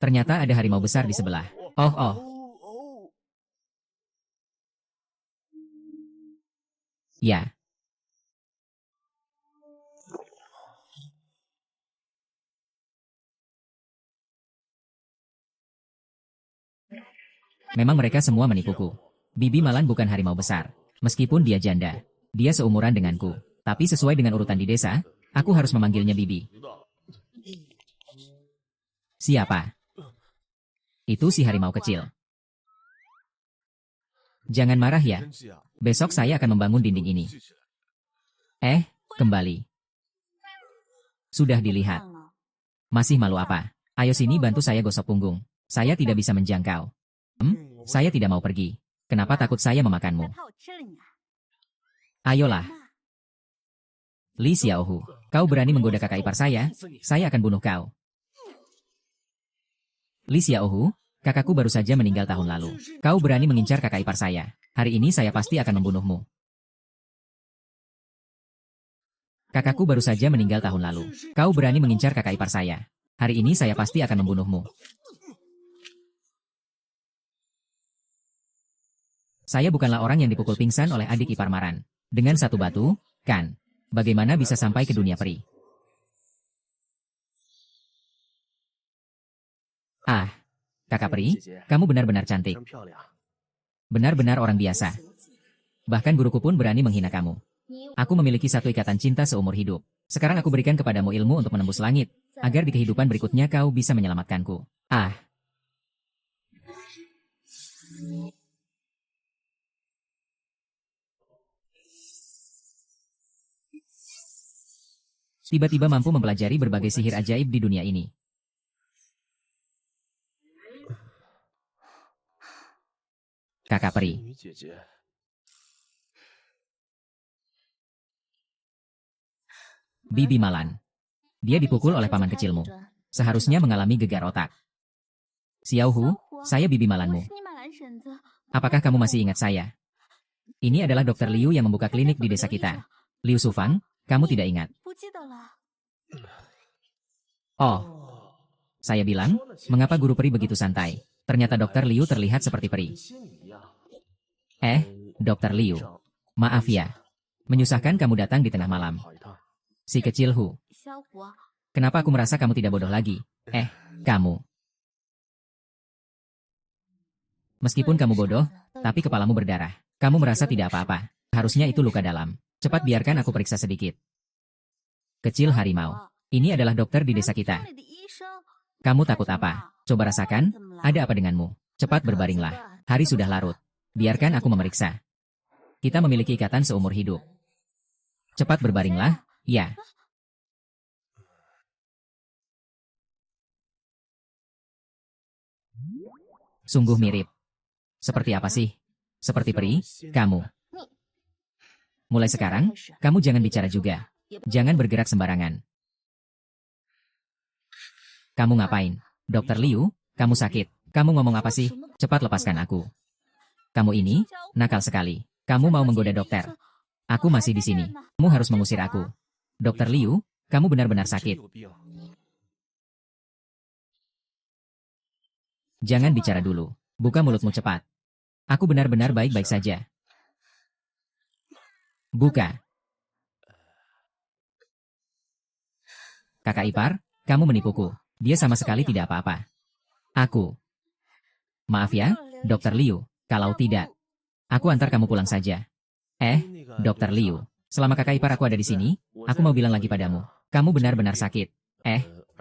Ternyata ada harimau besar di sebelah. Oh, oh. Ya. Memang mereka semua menipuku. Bibi Malan bukan harimau besar. Meskipun dia janda. Dia seumuran denganku. Tapi sesuai dengan urutan di desa, aku harus memanggilnya Bibi. Siapa? Itu si harimau kecil. Jangan marah ya. Besok saya akan membangun dinding ini. Kembali. Sudah dilihat. Masih malu apa? Ayo sini bantu saya gosok punggung. Saya tidak bisa menjangkau. Saya tidak mau pergi. Kenapa takut saya memakanmu? Ayolah. Li Xiaohu, kau berani menggoda kakak ipar saya akan bunuh kau. Li Xiaohu, kakakku baru saja meninggal tahun lalu. Kau berani mengincar kakak ipar saya. Hari ini saya pasti akan membunuhmu. Kakakku baru saja meninggal tahun lalu. Kau berani mengincar kakak ipar saya. Hari ini saya pasti akan membunuhmu. Saya bukanlah orang yang dipukul pingsan oleh adik ipar Maran. Dengan satu batu, kan? Bagaimana bisa sampai ke dunia peri? Ah, kakak peri, kamu benar-benar cantik. Benar-benar orang biasa. Bahkan guruku pun berani menghina kamu. Aku memiliki satu ikatan cinta seumur hidup. Sekarang aku berikan kepadamu ilmu untuk menembus langit, agar di kehidupan berikutnya kau bisa menyelamatkanku. Ah. Tiba-tiba mampu mempelajari berbagai sihir ajaib di dunia ini. Kakak peri. Bibi Malan. Dia dipukul oleh paman kecilmu. Seharusnya mengalami gegar otak. Xiaohu, saya Bibi Malanmu. Apakah kamu masih ingat saya? Ini adalah Dr. Liu yang membuka klinik di desa kita. Liu Sufang, kamu tidak ingat? Oh, saya bilang, mengapa guru peri begitu santai? Ternyata Dr. Liu terlihat seperti peri. Dr. Liu, maaf ya. Menyusahkan kamu datang di tengah malam. Si kecil Hu. Kenapa aku merasa kamu tidak bodoh lagi? Kamu. Meskipun kamu bodoh, tapi kepalamu berdarah. Kamu merasa tidak apa-apa. Harusnya itu luka dalam. Cepat biarkan aku periksa sedikit. Kecil harimau. Ini adalah dokter di desa kita. Kamu takut apa? Coba rasakan, ada apa denganmu? Cepat berbaringlah. Hari sudah larut. Biarkan aku memeriksa. Kita memiliki ikatan seumur hidup. Cepat berbaringlah, ya. Sungguh mirip. Seperti apa sih? Seperti peri, kamu. Mulai sekarang, kamu jangan bicara juga. Jangan bergerak sembarangan. Kamu ngapain? Dr. Liu, kamu sakit. Kamu ngomong apa sih? Cepat lepaskan aku. Kamu ini, nakal sekali. Kamu mau menggoda dokter. Aku masih di sini. Kamu harus mengusir aku. Dr. Liu, kamu benar-benar sakit. Jangan bicara dulu. Buka mulutmu cepat. Aku benar-benar baik-baik saja. Buka. Kakak ipar, kamu menipuku. Dia sama sekali tidak apa-apa. Aku. Maaf ya, Dr. Liu, kalau tidak, aku antar kamu pulang saja. Dr. Liu, selama kakak ipar aku ada di sini, aku mau bilang lagi padamu, kamu benar-benar sakit.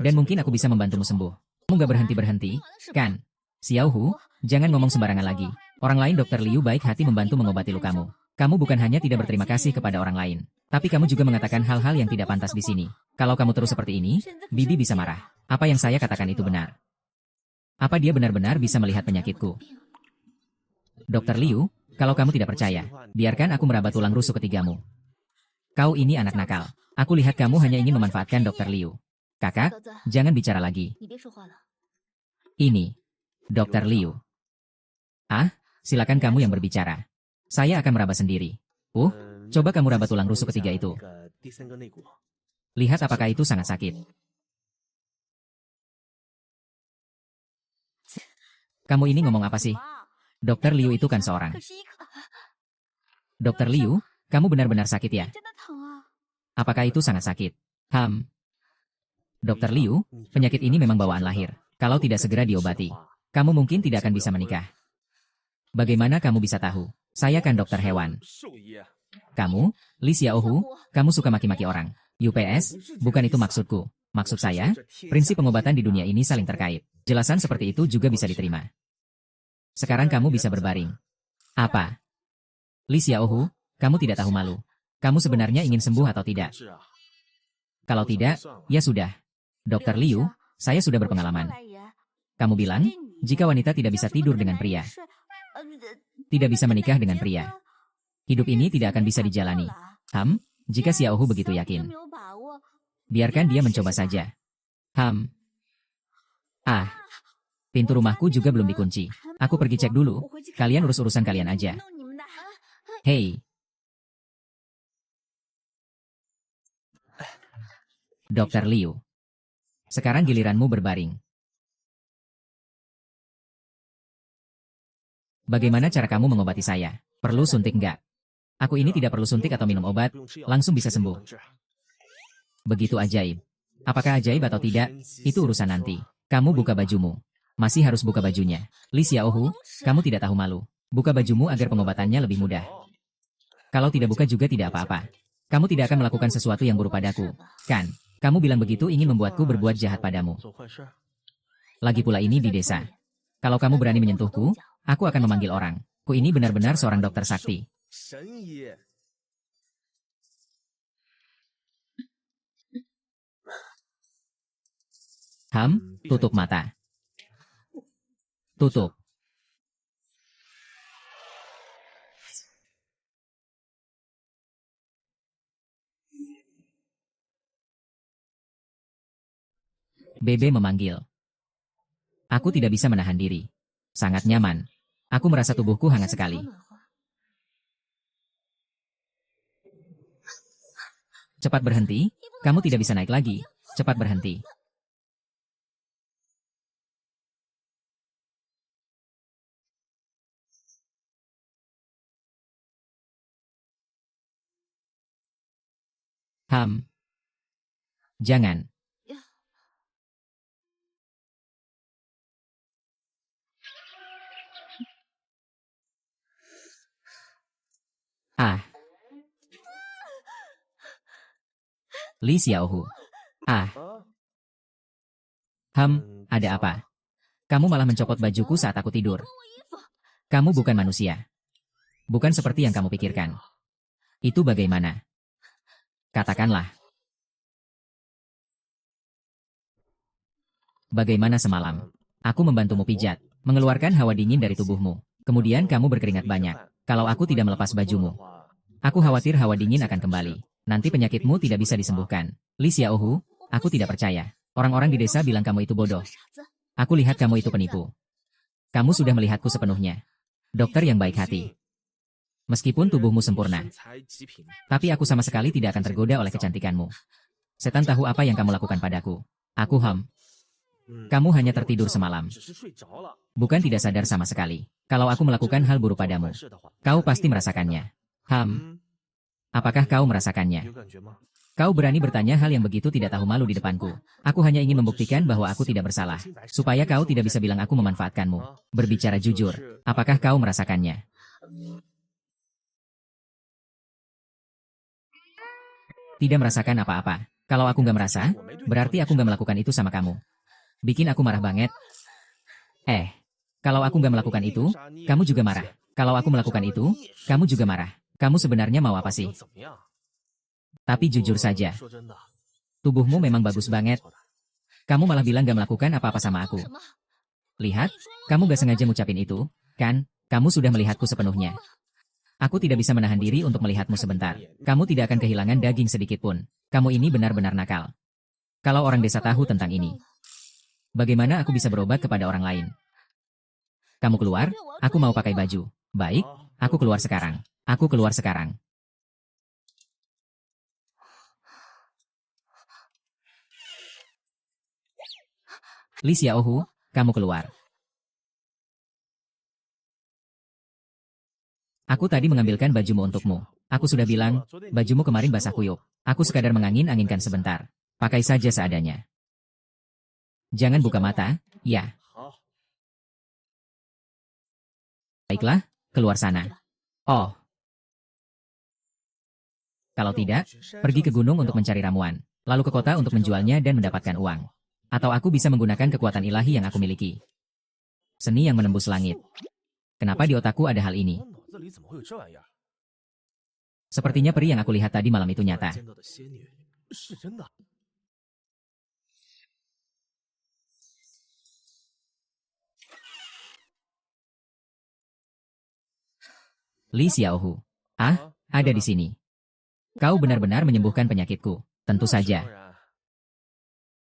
Dan mungkin aku bisa membantumu sembuh. Kamu gak berhenti-berhenti, kan? Xiaohu, jangan ngomong sembarangan lagi. Orang lain Dr. Liu baik hati membantu mengobati lukamu. Kamu bukan hanya tidak berterima kasih kepada orang lain, tapi kamu juga mengatakan hal-hal yang tidak pantas di sini. Kalau kamu terus seperti ini, Bibi bisa marah. Apa yang saya katakan itu benar? Apa dia benar-benar bisa melihat penyakitku? Dr. Liu, kalau kamu tidak percaya, biarkan aku meraba tulang rusuk ketigamu. Kau ini anak nakal. Aku lihat kamu hanya ingin memanfaatkan Dr. Liu. Kakak, jangan bicara lagi. Ini, Dr. Liu. Silakan kamu yang berbicara. Saya akan meraba sendiri. Coba kamu raba tulang rusuk ketiga itu. Lihat apakah itu sangat sakit. Kamu ini ngomong apa sih? Dokter Liu itu kan seorang. Dokter Liu, kamu benar-benar sakit ya? Apakah itu sangat sakit? Dokter Liu, penyakit ini memang bawaan lahir. Kalau tidak segera diobati, kamu mungkin tidak akan bisa menikah. Bagaimana kamu bisa tahu? Saya kan dokter hewan. Kamu, Li Xiaohu, kamu suka maki-maki orang. UPS, bukan itu maksudku. Maksud saya, prinsip pengobatan di dunia ini saling terkait. Jelasan seperti itu juga bisa diterima. Sekarang kamu bisa berbaring. Apa? Li Xiaohu, kamu tidak tahu malu. Kamu sebenarnya ingin sembuh atau tidak? Kalau tidak, ya sudah. Dokter Liu, saya sudah berpengalaman. Kamu bilang, jika wanita tidak bisa tidur dengan pria, tidak bisa menikah dengan pria, hidup ini tidak akan bisa dijalani. Jika Xiaohu begitu yakin, biarkan dia mencoba saja. Pintu rumahku juga belum dikunci. Aku pergi cek dulu. Kalian urus urusan kalian aja. Hei. Dokter Liu. Sekarang giliranmu berbaring. Bagaimana cara kamu mengobati saya? Perlu suntik enggak? Aku ini tidak perlu suntik atau minum obat, langsung bisa sembuh. Begitu ajaib. Apakah ajaib atau tidak, itu urusan nanti. Kamu buka bajumu. Masih harus buka bajunya. Li Xiaohu, kamu tidak tahu malu. Buka bajumu agar pengobatannya lebih mudah. Kalau tidak buka juga tidak apa-apa. Kamu tidak akan melakukan sesuatu yang buruk padaku, kan? Kamu bilang begitu ingin membuatku berbuat jahat padamu. Lagi pula ini di desa. Kalau kamu berani menyentuhku, aku akan memanggil orang. Ku ini benar-benar seorang dokter sakti. Tutup mata. Tutup. Bebe memanggil. Aku tidak bisa menahan diri. Sangat nyaman. Aku merasa tubuhku hangat sekali. Cepat berhenti, kamu tidak bisa naik lagi. Cepat berhenti. Jangan. Li Xiaohu. Ada apa? Kamu malah mencopot bajuku saat aku tidur. Kamu bukan manusia. Bukan seperti yang kamu pikirkan. Itu bagaimana? Katakanlah. Bagaimana semalam? Aku membantumu pijat, mengeluarkan hawa dingin dari tubuhmu. Kemudian kamu berkeringat banyak. Kalau aku tidak melepas bajumu, aku khawatir hawa dingin akan kembali. Nanti penyakitmu tidak bisa disembuhkan. Li Xiaohu, aku tidak percaya. Orang-orang di desa bilang kamu itu bodoh. Aku lihat kamu itu penipu. Kamu sudah melihatku sepenuhnya. Dokter yang baik hati. Meskipun tubuhmu sempurna, tapi aku sama sekali tidak akan tergoda oleh kecantikanmu. Setan tahu apa yang kamu lakukan padaku. Aku Kamu hanya tertidur semalam. Bukan tidak sadar sama sekali. Kalau aku melakukan hal buruk padamu, kau pasti merasakannya. Apakah kau merasakannya? Kau berani bertanya hal yang begitu tidak tahu malu di depanku. Aku hanya ingin membuktikan bahwa aku tidak bersalah. Supaya kau tidak bisa bilang aku memanfaatkanmu. Berbicara jujur, apakah kau merasakannya? Tidak merasakan apa-apa. Kalau aku nggak merasa, berarti aku nggak melakukan itu sama kamu. Bikin aku marah banget. Kalau aku nggak melakukan itu, kamu juga marah. Kalau aku melakukan itu, kamu juga marah. Kamu sebenarnya mau apa sih? Tapi jujur saja, tubuhmu memang bagus banget. Kamu malah bilang gak melakukan apa-apa sama aku. Lihat, kamu gak sengaja ngucapin itu, kan? Kamu sudah melihatku sepenuhnya. Aku tidak bisa menahan diri untuk melihatmu sebentar. Kamu tidak akan kehilangan daging sedikit pun. Kamu ini benar-benar nakal. Kalau orang desa tahu tentang ini, bagaimana aku bisa berobat kepada orang lain? Kamu keluar, aku mau pakai baju. Baik, aku keluar sekarang. Aku keluar sekarang. Li Xiaohu, kamu keluar. Aku tadi mengambilkan bajumu untukmu. Aku sudah bilang, bajumu kemarin basah kuyup. Aku sekadar mengangin-anginkan sebentar. Pakai saja seadanya. Jangan buka mata, ya. Baiklah, keluar sana. Oh. Kalau tidak, pergi ke gunung untuk mencari ramuan. Lalu ke kota untuk menjualnya dan mendapatkan uang. Atau aku bisa menggunakan kekuatan ilahi yang aku miliki. Seni yang menembus langit. Kenapa di otakku ada hal ini? Sepertinya peri yang aku lihat tadi malam itu nyata. Li Xiaohu. Ah, ada di sini. Kau benar-benar menyembuhkan penyakitku. Tentu saja.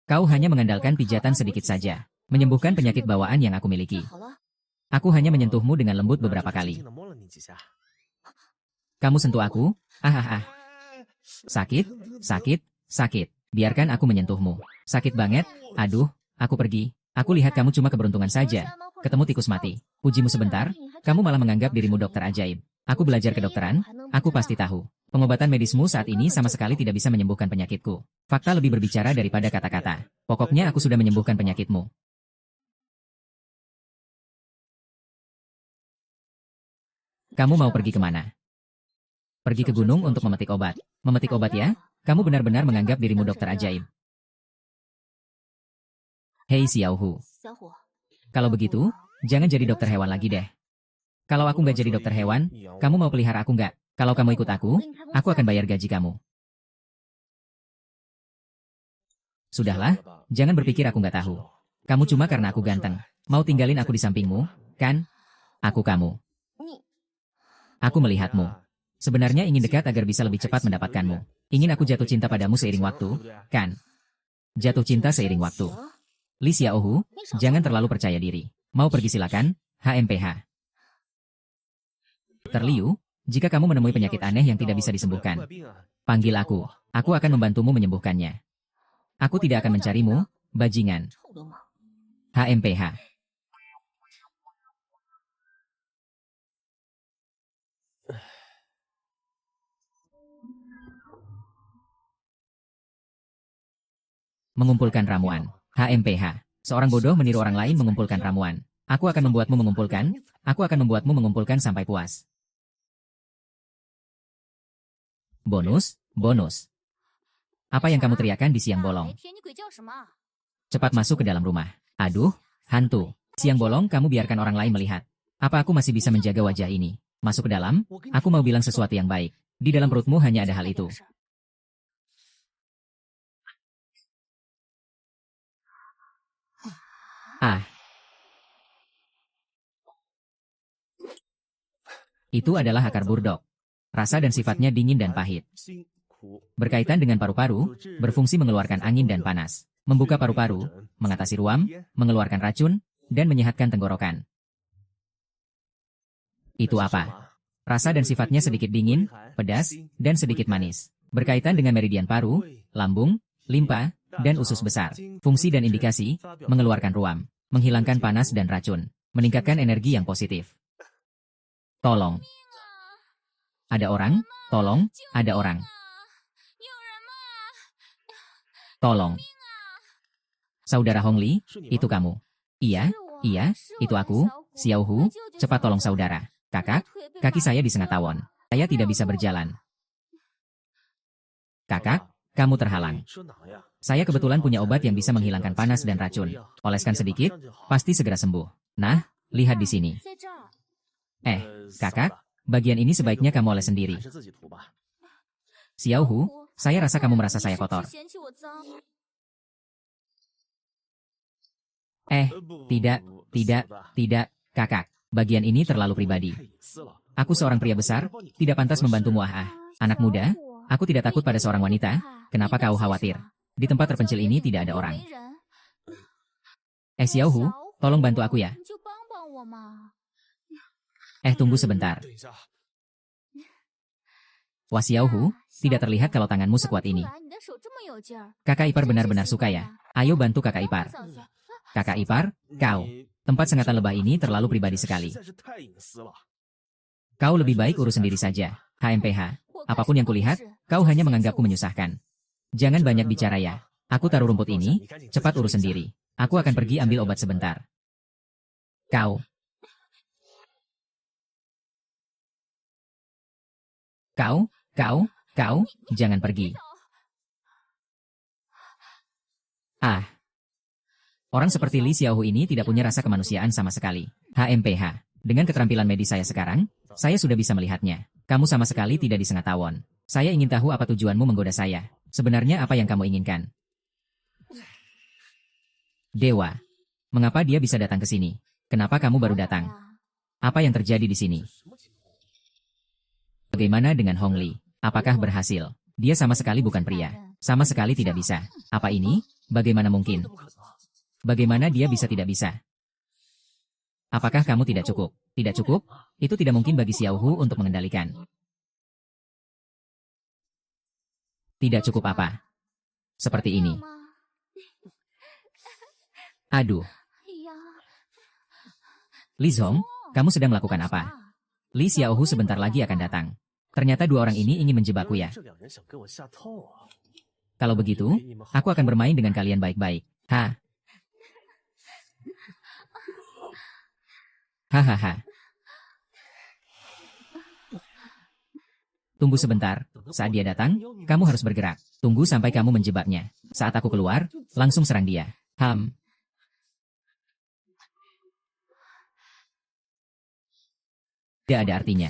Kau hanya mengandalkan pijatan sedikit saja. Menyembuhkan penyakit bawaan yang aku miliki. Aku hanya menyentuhmu dengan lembut beberapa kali. Kamu sentuh aku? Sakit, sakit, sakit. Biarkan aku menyentuhmu. Sakit banget. Aduh, aku pergi. Aku lihat kamu cuma keberuntungan saja. Ketemu tikus mati. Pujimu sebentar, kamu malah menganggap dirimu dokter ajaib. Aku belajar kedokteran, aku pasti tahu. Pengobatan medismu saat ini sama sekali tidak bisa menyembuhkan penyakitku. Fakta lebih berbicara daripada kata-kata. Pokoknya aku sudah menyembuhkan penyakitmu. Kamu mau pergi kemana? Pergi ke gunung untuk memetik obat. Memetik obat ya? Kamu benar-benar menganggap dirimu dokter ajaib. Hei Xiaohu. Kalau begitu, jangan jadi dokter hewan lagi deh. Kalau aku nggak jadi dokter hewan, kamu mau pelihara aku nggak? Kalau kamu ikut aku akan bayar gaji kamu. Sudahlah, jangan berpikir aku nggak tahu. Kamu cuma karena aku ganteng. Mau tinggalin aku di sampingmu, kan? Aku kamu. Aku melihatmu. Sebenarnya ingin dekat agar bisa lebih cepat mendapatkanmu. Ingin aku jatuh cinta padamu seiring waktu, kan? Jatuh cinta seiring waktu. Li Xiaohu, jangan terlalu percaya diri. Mau pergi silakan, HMPH. Dr. Liu, jika kamu menemui penyakit aneh yang tidak bisa disembuhkan, panggil aku. Aku akan membantumu menyembuhkannya. Aku tidak akan mencarimu, bajingan. HMPH. Mengumpulkan ramuan. HMPH. Seorang bodoh meniru orang lain mengumpulkan ramuan. Aku akan membuatmu mengumpulkan. Aku akan membuatmu mengumpulkan sampai puas. Bonus, bonus. Apa yang kamu teriakkan di siang bolong? Cepat masuk ke dalam rumah. Aduh, hantu. Siang bolong kamu biarkan orang lain melihat. Apa aku masih bisa menjaga wajah ini? Masuk ke dalam, aku mau bilang sesuatu yang baik. Di dalam perutmu hanya ada hal itu. Ah. Itu adalah akar burdok. Rasa dan sifatnya dingin dan pahit. Berkaitan dengan paru-paru, berfungsi mengeluarkan angin dan panas. Membuka paru-paru, mengatasi ruam, mengeluarkan racun, dan menyehatkan tenggorokan. Itu apa? Rasa dan sifatnya sedikit dingin, pedas, dan sedikit manis. Berkaitan dengan meridian paru, lambung, limpa, dan usus besar. Fungsi dan indikasi, mengeluarkan ruam, menghilangkan panas dan racun, meningkatkan energi yang positif. Tolong. Ada orang? Tolong, ada orang. Tolong. Saudara Hongli, itu kamu. Iya, iya, itu aku, Xiaohu, cepat tolong saudara. Kakak, kaki saya disengat tawon. Saya tidak bisa berjalan. Kakak, kamu terhalang. Saya kebetulan punya obat yang bisa menghilangkan panas dan racun. Oleskan sedikit, pasti segera sembuh. Nah, lihat di sini. Kakak, bagian ini sebaiknya kamu oles sendiri. Xiaohu, saya rasa kamu merasa saya kotor. Tidak, kakak. Bagian ini terlalu pribadi. Aku seorang pria besar, tidak pantas membantumu. Anak muda, aku tidak takut pada seorang wanita. Kenapa kau khawatir? Di tempat terpencil ini tidak ada orang. Xiaohu, tolong bantu aku ya. Tunggu sebentar. Wah Xiaohu, tidak terlihat kalau tanganmu sekuat ini. Kakak ipar benar-benar suka ya. Ayo bantu kakak ipar. Kakak ipar, kau. Tempat sengatan lebah ini terlalu pribadi sekali. Kau lebih baik urus sendiri saja. HMPH. Apapun yang kulihat, kau hanya menganggapku menyusahkan. Jangan banyak bicara ya. Aku taruh rumput ini, cepat urus sendiri. Aku akan pergi ambil obat sebentar. Kau. Kau, jangan pergi. Ah. Orang seperti Li Xiaohu ini tidak punya rasa kemanusiaan sama sekali. HMPH. Dengan keterampilan medis saya sekarang, saya sudah bisa melihatnya. Kamu sama sekali tidak disengat tawon. Saya ingin tahu apa tujuanmu menggoda saya. Sebenarnya apa yang kamu inginkan? Dewa. Mengapa dia bisa datang ke sini? Kenapa kamu baru datang? Apa yang terjadi di sini? Bagaimana dengan Hong Li? Apakah berhasil? Dia sama sekali bukan pria. Sama sekali tidak bisa. Apa ini? Bagaimana mungkin? Bagaimana dia bisa tidak bisa? Apakah kamu tidak cukup? Tidak cukup? Itu tidak mungkin bagi Xiaohu untuk mengendalikan. Tidak cukup apa? Seperti ini. Aduh. Li Zhong, kamu sedang melakukan apa? Li Xiaohu sebentar lagi akan datang. Ternyata dua orang ini ingin menjebakku ya. Kalau begitu, aku akan bermain dengan kalian baik-baik. Hahaha. Tunggu sebentar, saat dia datang, kamu harus bergerak. Tunggu sampai kamu menjebaknya. Saat aku keluar, langsung serang dia. Tidak ada artinya.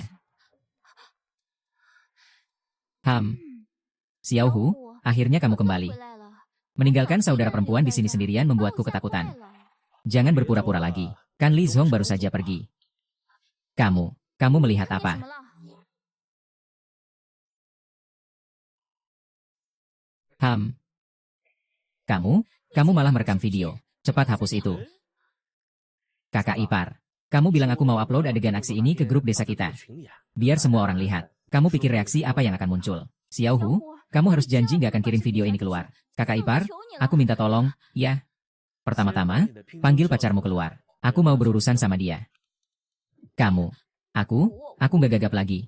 Xiaohu, akhirnya kamu kembali. Meninggalkan saudara perempuan di sini sendirian membuatku ketakutan. Jangan berpura-pura lagi. Kan Li Zhong baru saja pergi. Kamu melihat apa? Kamu malah merekam video. Cepat hapus itu. Kakak ipar, kamu bilang aku mau upload adegan aksi ini ke grup desa kita. Biar semua orang lihat. Kamu pikir reaksi apa yang akan muncul? Xiaohu, kamu harus janji nggak akan kirim video ini keluar. Kakak ipar, aku minta tolong, ya. Pertama-tama, panggil pacarmu keluar. Aku mau berurusan sama dia. Aku nggak gagap lagi.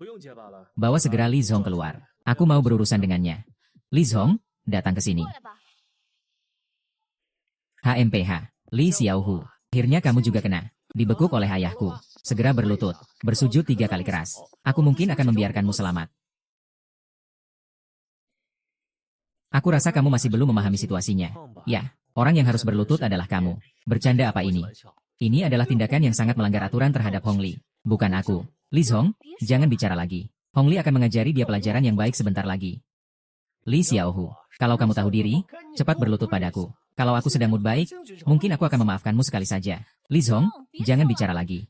Bawa segera Li Zhong keluar. Aku mau berurusan dengannya. Li Zhong, datang ke sini. HMPH, Li Xiaohu. Akhirnya kamu juga kena. Dibekuk oleh ayahku. Segera berlutut. Bersujud 3 kali keras. Aku mungkin akan membiarkanmu selamat. Aku rasa kamu masih belum memahami situasinya. Ya, orang yang harus berlutut adalah kamu. Bercanda apa ini? Ini adalah tindakan yang sangat melanggar aturan terhadap Hong Li. Bukan aku. Li Zhong, jangan bicara lagi. Hong Li akan mengajari dia pelajaran yang baik sebentar lagi. Li Xiaohu, kalau kamu tahu diri, cepat berlutut padaku. Kalau aku sedang mood baik, mungkin aku akan memaafkanmu sekali saja. Li Zhong, jangan bicara lagi.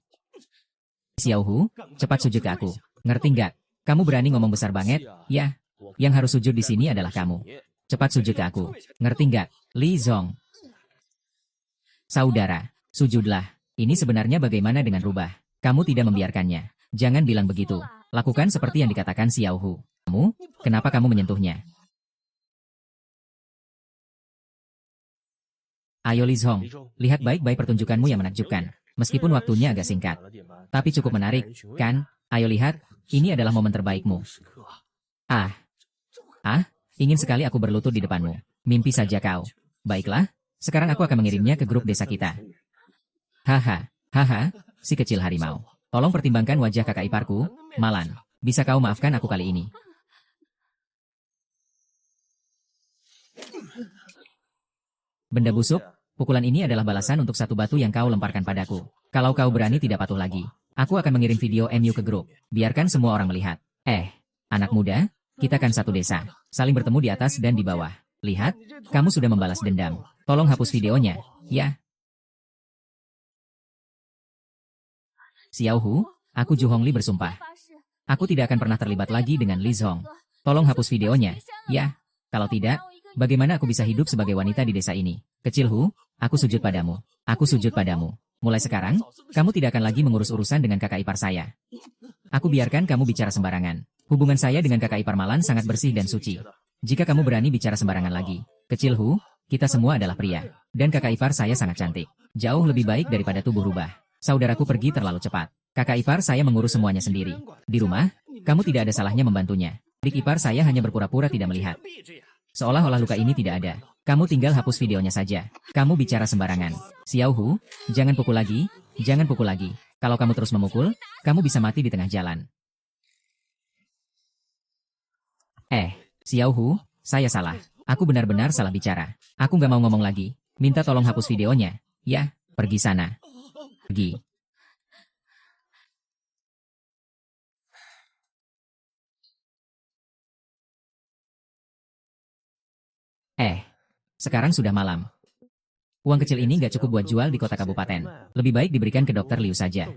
Xiaohu, cepat sujud ke aku. Ngerti nggak? Kamu berani ngomong besar banget? Ya, yang harus sujud di sini adalah kamu. Cepat sujud ke aku. Ngerti nggak? Li Zhong. Saudara, sujudlah. Ini sebenarnya bagaimana dengan rubah? Kamu tidak membiarkannya. Jangan bilang begitu. Lakukan seperti yang dikatakan Xiaohu. Kenapa kamu menyentuhnya? Ayo Li Zhong, lihat baik-baik pertunjukanmu yang menakjubkan. Meskipun waktunya agak singkat. Tapi cukup menarik, kan? Ayo lihat, ini adalah momen terbaikmu. Ingin sekali aku berlutut di depanmu. Mimpi saja kau. Baiklah, sekarang aku akan mengirimnya ke grup desa kita. Haha, si kecil harimau. Tolong pertimbangkan wajah kakak iparku, Malan. Bisa kau maafkan aku kali ini? Benda busuk, pukulan ini adalah balasan untuk satu batu yang kau lemparkan padaku. Kalau kau berani tidak patuh lagi, aku akan mengirim video MU ke grup. Biarkan semua orang melihat. Anak muda, kita kan satu desa. Saling bertemu di atas dan di bawah. Lihat, kamu sudah membalas dendam. Tolong hapus videonya, ya. Xiaohu, aku Zhu Hongli bersumpah. Aku tidak akan pernah terlibat lagi dengan Li Zhong. Tolong hapus videonya, ya. Kalau tidak, bagaimana aku bisa hidup sebagai wanita di desa ini? Kecil Hu, aku sujud padamu. Aku sujud padamu. Mulai sekarang, kamu tidak akan lagi mengurus urusan dengan kakak ipar saya. Aku biarkan kamu bicara sembarangan. Hubungan saya dengan kakak ipar Malan sangat bersih dan suci. Jika kamu berani bicara sembarangan lagi, Kecil Hu, kita semua adalah pria. Dan kakak ipar saya sangat cantik. Jauh lebih baik daripada tubuh rubah. Saudaraku pergi terlalu cepat. Kakak ipar saya mengurus semuanya sendiri. Di rumah, kamu tidak ada salahnya membantunya. Adik ipar saya hanya berpura-pura tidak melihat. Seolah-olah luka ini tidak ada. Kamu tinggal hapus videonya saja. Kamu bicara sembarangan. Xiao Hu, jangan pukul lagi, jangan pukul lagi. Kalau kamu terus memukul, kamu bisa mati di tengah jalan. Xiao Hu, saya salah. Aku benar-benar salah bicara. Aku nggak mau ngomong lagi. Minta tolong hapus videonya. Ya, pergi sana. Pergi. Sekarang sudah malam. Uang kecil ini nggak cukup buat jual di kota kabupaten. Lebih baik diberikan ke dokter Liu saja.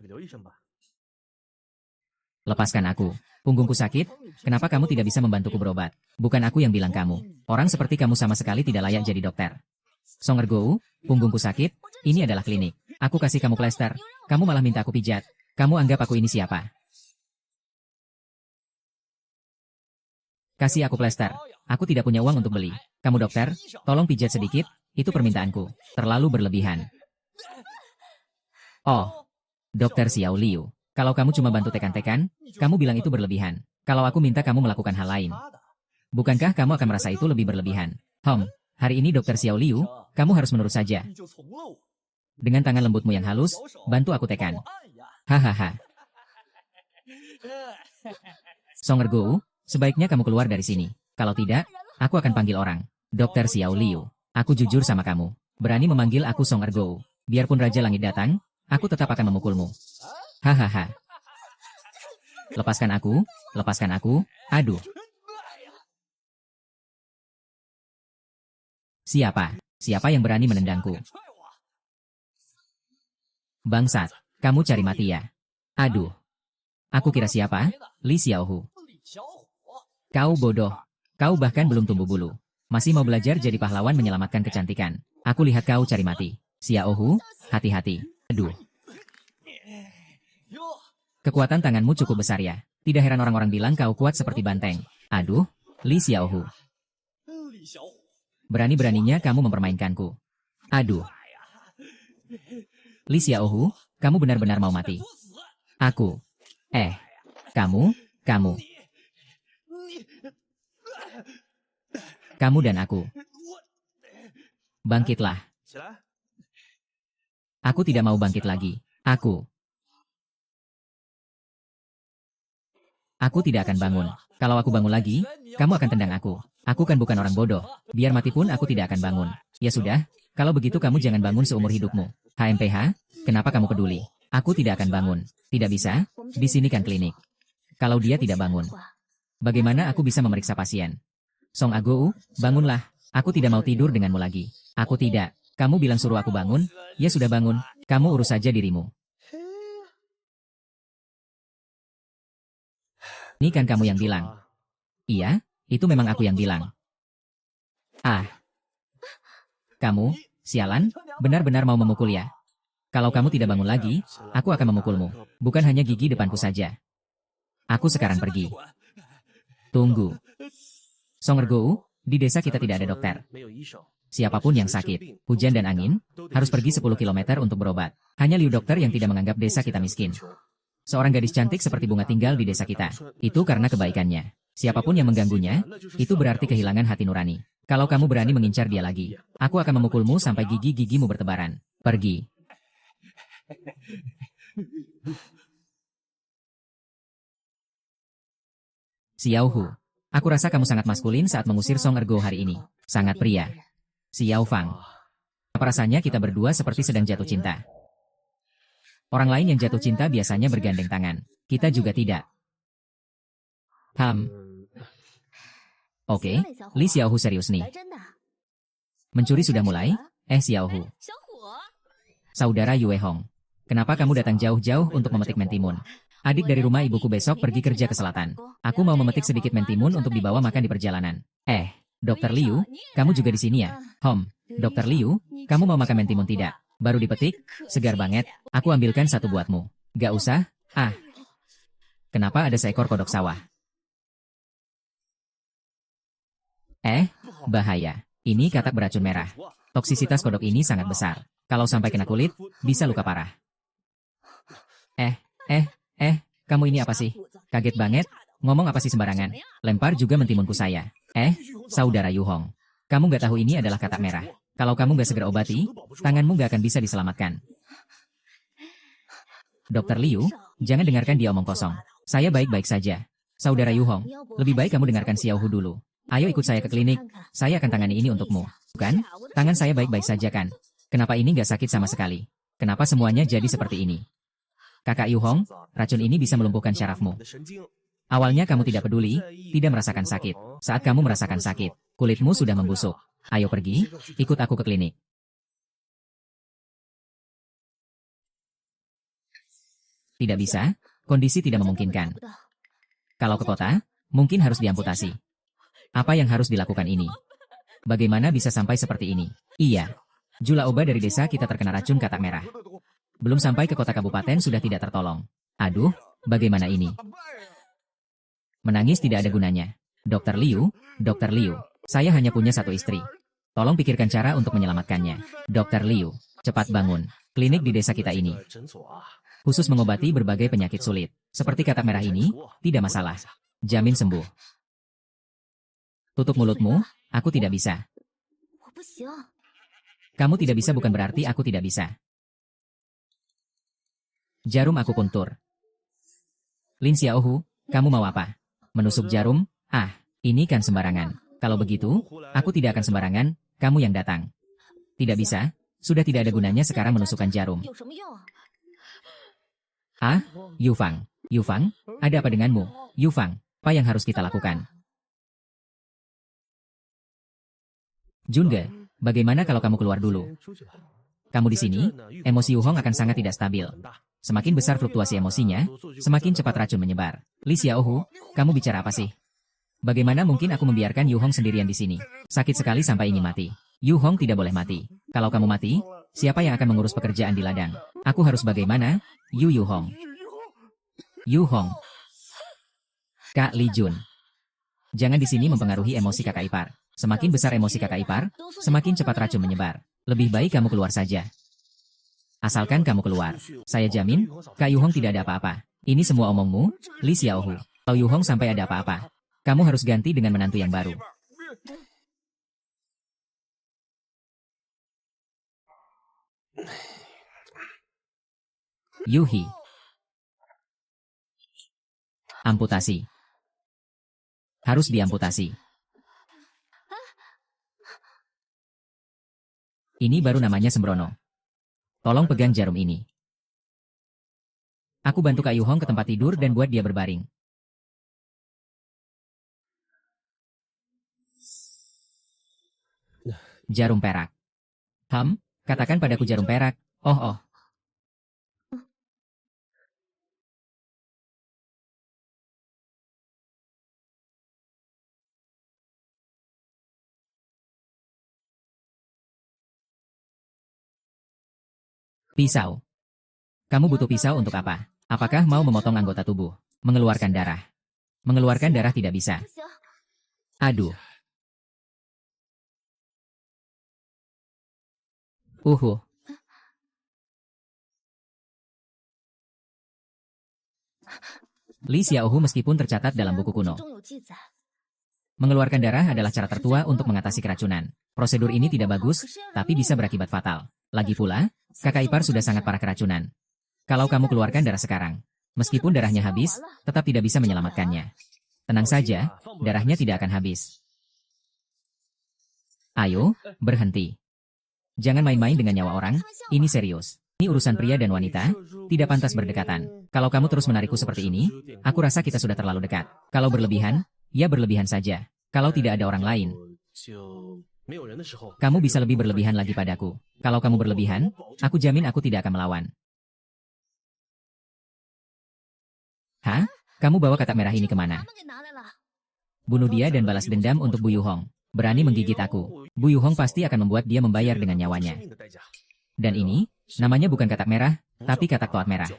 Lepaskan aku. Punggungku sakit, kenapa kamu tidak bisa membantuku berobat? Bukan aku yang bilang kamu. Orang seperti kamu sama sekali tidak layak jadi dokter. Song Ergo, punggungku sakit, ini adalah klinik. Aku kasih kamu plester, kamu malah minta aku pijat. Kamu anggap aku ini siapa? Kasih aku plester. Aku tidak punya uang untuk beli. Kamu dokter, tolong pijat sedikit, itu permintaanku. Terlalu berlebihan. Oh, Dokter Xiao Liu. Kalau kamu cuma bantu tekan-tekan, kamu bilang itu berlebihan. Kalau aku minta kamu melakukan hal lain, bukankah kamu akan merasa itu lebih berlebihan? Hari ini Dokter Xiao Liu, kamu harus menurut saja. Dengan tangan lembutmu yang halus, bantu aku tekan. Hahaha. Song Ergo, sebaiknya kamu keluar dari sini. Kalau tidak, aku akan panggil orang. Dokter Xiao Liu, aku jujur sama kamu. Berani memanggil aku Song Ergo. Biarpun Raja Langit datang, aku tetap akan memukulmu. Hahaha. Lepaskan aku, aduh. Siapa yang berani menendangku? Bangsat, kamu cari mati ya? Aduh. Aku kira siapa? Li Xiaohu. Kau bodoh. Kau bahkan belum tumbuh bulu. Masih mau belajar jadi pahlawan menyelamatkan kecantikan. Aku lihat kau cari mati. Xiaohu, hati-hati. Aduh. Kekuatan tanganmu cukup besar ya. Tidak heran orang-orang bilang kau kuat seperti banteng. Aduh, Li Xiaohu. Berani-beraninya kamu mempermainkanku. Aduh. Li Xiaohu, kamu benar-benar mau mati. Aku. Kamu dan aku. Bangkitlah. Aku tidak mau bangkit lagi. Aku tidak akan bangun. Kalau aku bangun lagi, kamu akan tendang aku. Aku kan bukan orang bodoh. Biar mati pun aku tidak akan bangun. Ya sudah, kalau begitu kamu jangan bangun seumur hidupmu. HMPH, kenapa kamu peduli? Aku tidak akan bangun. Tidak bisa, di sini kan klinik. Kalau dia tidak bangun, bagaimana aku bisa memeriksa pasien? Song Agou, bangunlah. Aku tidak mau tidur denganmu lagi. Aku tidak. Kamu bilang suruh aku bangun, ya sudah bangun. Kamu urus saja dirimu. Ini kan kamu yang bilang. Iya, itu memang aku yang bilang. Kamu, sialan, benar-benar mau memukul ya? Kalau kamu tidak bangun lagi, aku akan memukulmu. Bukan hanya gigi depanku saja. Aku sekarang pergi. Tunggu. Song Ergo, di desa kita tidak ada dokter. Siapapun yang sakit, hujan dan angin, harus pergi 10 km untuk berobat. Hanya Liu dokter yang tidak menganggap desa kita miskin. Seorang gadis cantik seperti bunga tinggal di desa kita. Itu karena kebaikannya. Siapapun yang mengganggunya, itu berarti kehilangan hati nurani. Kalau kamu berani mengincar dia lagi, aku akan memukulmu sampai gigi-gigimu bertebaran. Pergi. Xiao Hu, aku rasa kamu sangat maskulin saat mengusir Song Ergo hari ini. Sangat pria. Xiao Fang. Apa rasanya kita berdua seperti sedang jatuh cinta? Orang lain yang jatuh cinta biasanya bergandeng tangan. Kita juga tidak. Oke, Li Xiaohu serius nih. Mencuri sudah mulai? Xiaohu. Saudara Yue Hong. Kenapa kamu datang jauh-jauh untuk memetik mentimun? Adik dari rumah ibuku besok pergi kerja ke selatan. Aku mau memetik sedikit mentimun untuk dibawa makan di perjalanan. Dokter Liu, kamu juga di sini ya? Dokter Liu, kamu mau makan mentimun tidak? Baru dipetik, segar banget. Aku ambilkan satu buatmu. Gak usah, Kenapa ada seekor kodok sawah? Bahaya. Ini katak beracun merah. Toksisitas kodok ini sangat besar. Kalau sampai kena kulit, bisa luka parah. Kamu ini apa sih? Kaget banget? Ngomong apa sih sembarangan? Lempar juga mentimunku saya. Saudara Yu Hong. Kamu nggak tahu ini adalah katak merah. Kalau kamu nggak segera obati, tanganmu nggak akan bisa diselamatkan. Dokter Liu, jangan dengarkan dia omong kosong. Saya baik-baik saja. Saudara Yu Hong, lebih baik kamu dengarkan Xiao Hu dulu. Ayo ikut saya ke klinik. Saya akan tangani ini untukmu. Bukan? Tangan saya baik-baik saja kan? Kenapa ini nggak sakit sama sekali? Kenapa semuanya jadi seperti ini? Kakak Yu Hong, racun ini bisa melumpuhkan syarafmu. Awalnya kamu tidak peduli, tidak merasakan sakit. Saat kamu merasakan sakit, kulitmu sudah membusuk. Ayo pergi, ikut aku ke klinik. Tidak bisa, kondisi tidak memungkinkan. Kalau ke kota, mungkin harus diamputasi. Apa yang harus dilakukan ini? Bagaimana bisa sampai seperti ini? Iya, Jula Oba dari desa kita terkena racun katak merah. Belum sampai ke kota kabupaten sudah tidak tertolong. Aduh, bagaimana ini? Menangis tidak ada gunanya. Dokter Liu, saya hanya punya satu istri. Tolong pikirkan cara untuk menyelamatkannya. Dokter Liu, cepat bangun. Klinik di desa kita ini khusus mengobati berbagai penyakit sulit. Seperti katak merah ini, tidak masalah. Jamin sembuh. Tutup mulutmu, aku tidak bisa. Kamu tidak bisa bukan berarti aku tidak bisa. Jarum aku puntur. Lin Xiaohu, kamu mau apa? Menusuk jarum? Ini kan sembarangan. Kalau begitu, aku tidak akan sembarangan, kamu yang datang. Tidak bisa, sudah tidak ada gunanya sekarang menusukkan jarum. Yufang, ada apa denganmu? Yufang, apa yang harus kita lakukan? Junge, bagaimana kalau kamu keluar dulu? Kamu di sini, emosi Yu Hong akan sangat tidak stabil. Semakin besar fluktuasi emosinya, semakin cepat racun menyebar. Li Xiaohu, kamu bicara apa sih? Bagaimana mungkin aku membiarkan Yu Hong sendirian di sini? Sakit sekali sampai ingin mati. Yu Hong tidak boleh mati. Kalau kamu mati, siapa yang akan mengurus pekerjaan di ladang? Aku harus bagaimana? Yu Hong. Yu Hong. Kak Li Jun. Jangan di sini mempengaruhi emosi kakak ipar. Semakin besar emosi kakak ipar, semakin cepat racun menyebar. Lebih baik kamu keluar saja. Asalkan kamu keluar, saya jamin, Kak Yu Hong tidak ada apa-apa. Ini semua omongmu, Li Xiaohu. Kalau Yu Hong sampai ada apa-apa, kamu harus ganti dengan menantu yang baru. Yuhi. Amputasi. Harus diamputasi. Ini baru namanya sembrono. Tolong pegang jarum ini. Aku bantu Kak Yu Hong ke tempat tidur dan buat dia berbaring. Jarum perak. Katakan padaku jarum perak. Oh. Pisau. Kamu butuh pisau untuk apa? Apakah mau memotong anggota tubuh? Mengeluarkan darah. Mengeluarkan darah tidak bisa. Aduh. Li Xiaohu meskipun tercatat dalam buku kuno. Mengeluarkan darah adalah cara tertua untuk mengatasi keracunan. Prosedur ini tidak bagus, tapi bisa berakibat fatal. Lagi pula, kakak ipar sudah sangat parah keracunan. Kalau kamu keluarkan darah sekarang, meskipun darahnya habis, tetap tidak bisa menyelamatkannya. Tenang saja, darahnya tidak akan habis. Ayo, berhenti. Jangan main-main dengan nyawa orang, ini serius. Ini urusan pria dan wanita, tidak pantas berdekatan. Kalau kamu terus menarikku seperti ini, aku rasa kita sudah terlalu dekat. Kalau berlebihan, ya berlebihan saja. Kalau tidak ada orang lain, kamu bisa lebih berlebihan lagi padaku. Kalau kamu berlebihan, aku jamin aku tidak akan melawan. Kamu bawa katak merah ini kemana? Bunuh dia dan balas dendam untuk Bu Yu Hong. Berani menggigit aku. Bu Yu Hong pasti akan membuat dia membayar dengan nyawanya. Dan ini, namanya bukan katak merah, tapi katak toat merah.